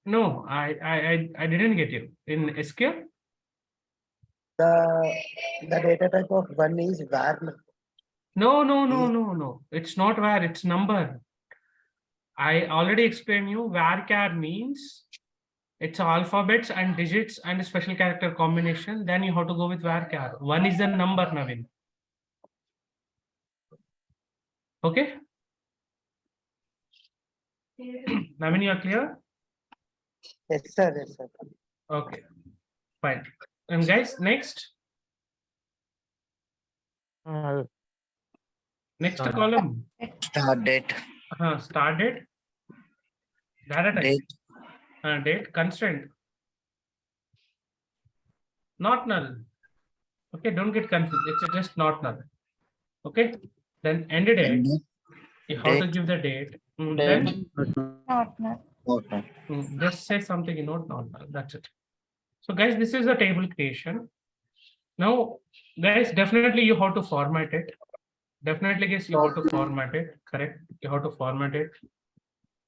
No, I didn't get you. In SQL? The data type of one is var. No. It's not var, it's number. I already explained you varchar means it's alphabets and digits and a special character combination. Then you have to go with varchar. One is the number, Navin. Okay. Navin, you are clear? Yes, sir. Yes, sir. Okay, fine. And guys, next column. Start date. Start date. Data type. Date constraint. Not null. Okay, don't get confused. It's just not null. Okay. Then end date. You have to give the date. Then Not null. just say something, not null. That's it. So guys, this is the table creation. Now, guys, definitely you have to format it. Definitely, guys, you have to format it. Correct. You have to format it.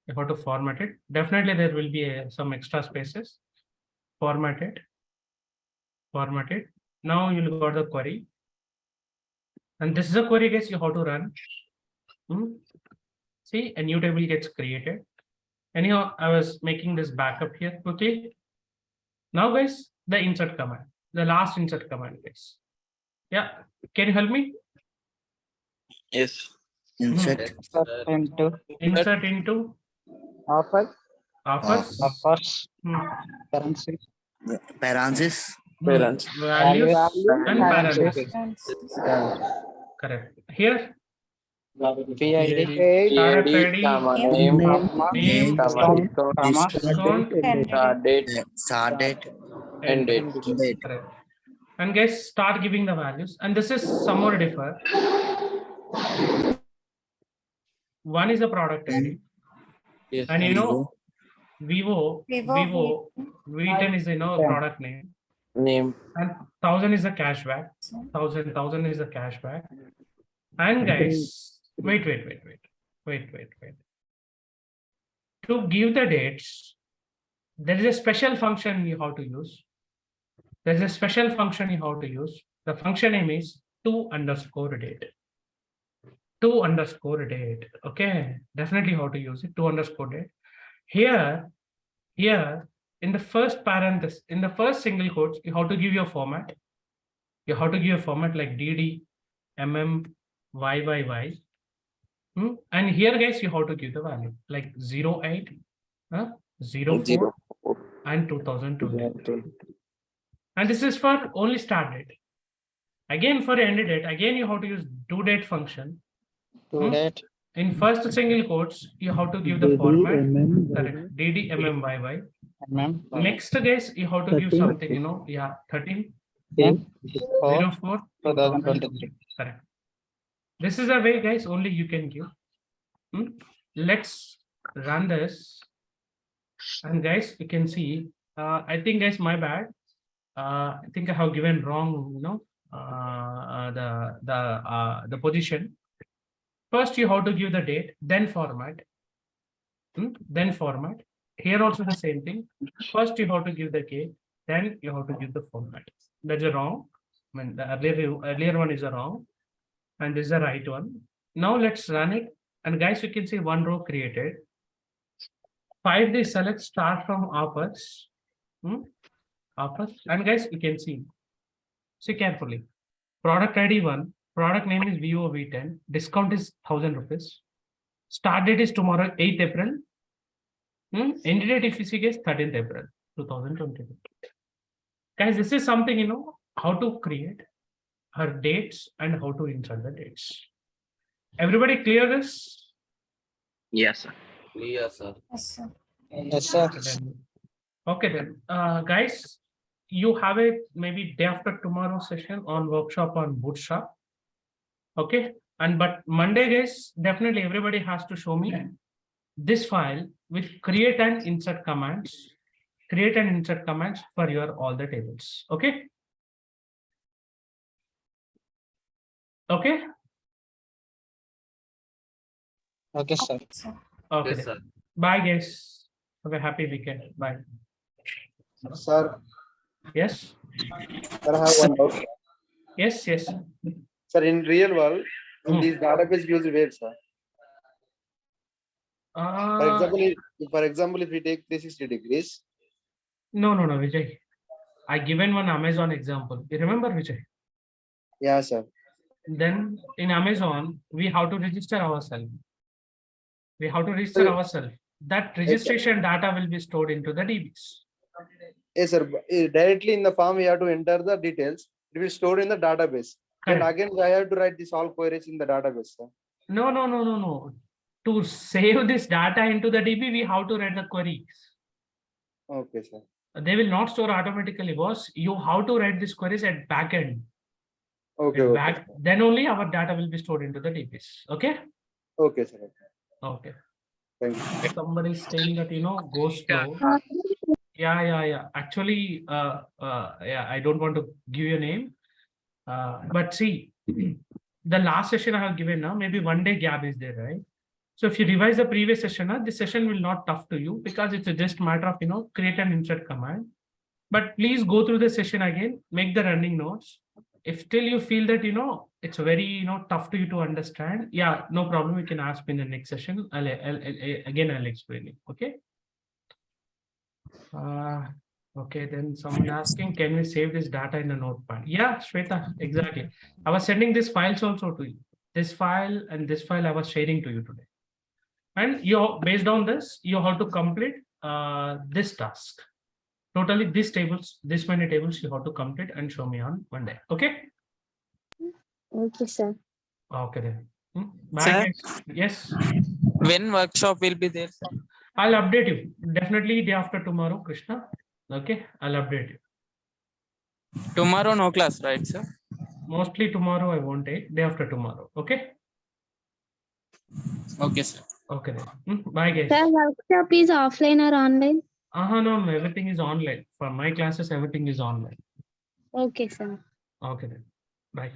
You have to format it. Definitely, there will be some extra spaces. Format it. Format it. Now you'll got the query. And this is a query, guys, you have to run. See, a new table gets created. Anyhow, I was making this backup here quickly. Now, guys, the insert command, the last insert command, guys. Yeah, can you help me? Yes. Insert into Offers. offers. Parenthesis. Values and parentheses. Parentheses. Correct. Here, PID. start ID, Name, name, discount, discount, Start date. end date. correct. And guys, start giving the values. And this is somewhat differ. One is a product ID. Yes. And Vivo V10 is product name. Name. And 1000 is a cashback. 1000 is a cashback. And guys, wait. To give the dates, there is a special function you have to use. There's a special function you have to use. The function name is to_date. To_date. Okay, definitely how to use it. To_date. Here, in the first parenthesis, in the first single quotes, you have to give your format. You have to give a format like DD, MM, YYY. And here, guys, you have to give the value like 08, 04, and 2020. And this is for only start date. Again, for end date, again, you have to use do_date function. In first single quotes, you have to give the format. Correct. DD, MM, YY. Next, guys, you have to give something, 13, 04, 2023. Correct. This is a way, guys, only you can give. Let's run this. And guys, you can see, I think, guys, my bad. I think I have given wrong, the position. First, you have to give the date, then format. Then format. Here also the same thing. First, you have to give the date, then you have to give the format. That's a wrong. I mean, the earlier one is a wrong, and this is the right one. Now let's run it. And guys, you can see one row created. 5 they select start from offers. And guys, you can see carefully. Product ID 1, product name is Vivo V10, discount is 1000 rupees. Start date is tomorrow, 8th April. End date, if you see, guys, 13th April 2022. Guys, this is something, how to create her dates and how to insert the dates. Everybody clear this? Yes, sir. Clear, sir. Yes, sir. Okay then, guys, you have a maybe day after tomorrow session on workshop on Bootstrap. Okay, but Monday, guys, definitely everybody has to show me this file with create and insert commands. create and insert commands for your all the tables. Okay. Okay. Okay, sir. Okay. Yes, then. sir. Bye, guys. Have a happy weekend. Bye. Sir, Yes. sir, I have one doubt. Yes. Yes. Sir, in real world, in Hmm. these database used where, sir? For example, if we take 360 degrees, No, Vijay. I given one Amazon example. You remember, Vijay? yeah, sir. Then in Amazon, we have to register ourselves. We have to register ourselves. That registration data will be stored into the DBs. Yes, sir. Directly in the form, we have to enter the details. It will store in the database. Then Correct. again, I have to write this all queries in the database, sir. No. To save this data into the DB, we have to write the queries. Okay, sir. They will not store automatically, boss. You have to write these queries at backend. Okay, At okay. back, then only our data will be stored into the DBs. Okay. Okay, sir. Okay. Thank you. Somebody is saying that go slow. Yeah. Actually, yeah, I don't want to give you a name. But see, the last session I have given now, maybe 1 day gap is there, right? So if you revise the previous session, this session will not tough to you because it's just matter of create and insert command. But please go through the session again, make the running notes. If still you feel that it's very tough to you to understand, yeah, no problem. You can ask me in the next session. I'll explain it. Okay. Okay, then someone asking, can we save this data in a notepad? Yeah, Shweta, exactly. I was sending these files also to you. This file and this file I was sharing to you today. And based on this, you have to complete this task. Totally these tables, this many tables you have to complete and show me on one day. Okay. Okay, sir. Okay then. Bye. Sir? Guys. Yes. When workshop will be there, sir? I'll update you. Definitely day after tomorrow, Krishna. Okay, I'll update you. Tomorrow no class, right, sir? Mostly tomorrow I won't take. Day after tomorrow. Okay. Okay, sir. Okay then. Bye guys. Sir, workshop is offline or online? No, everything is online. For my classes, everything is online. Okay, sir. Okay then. Bye.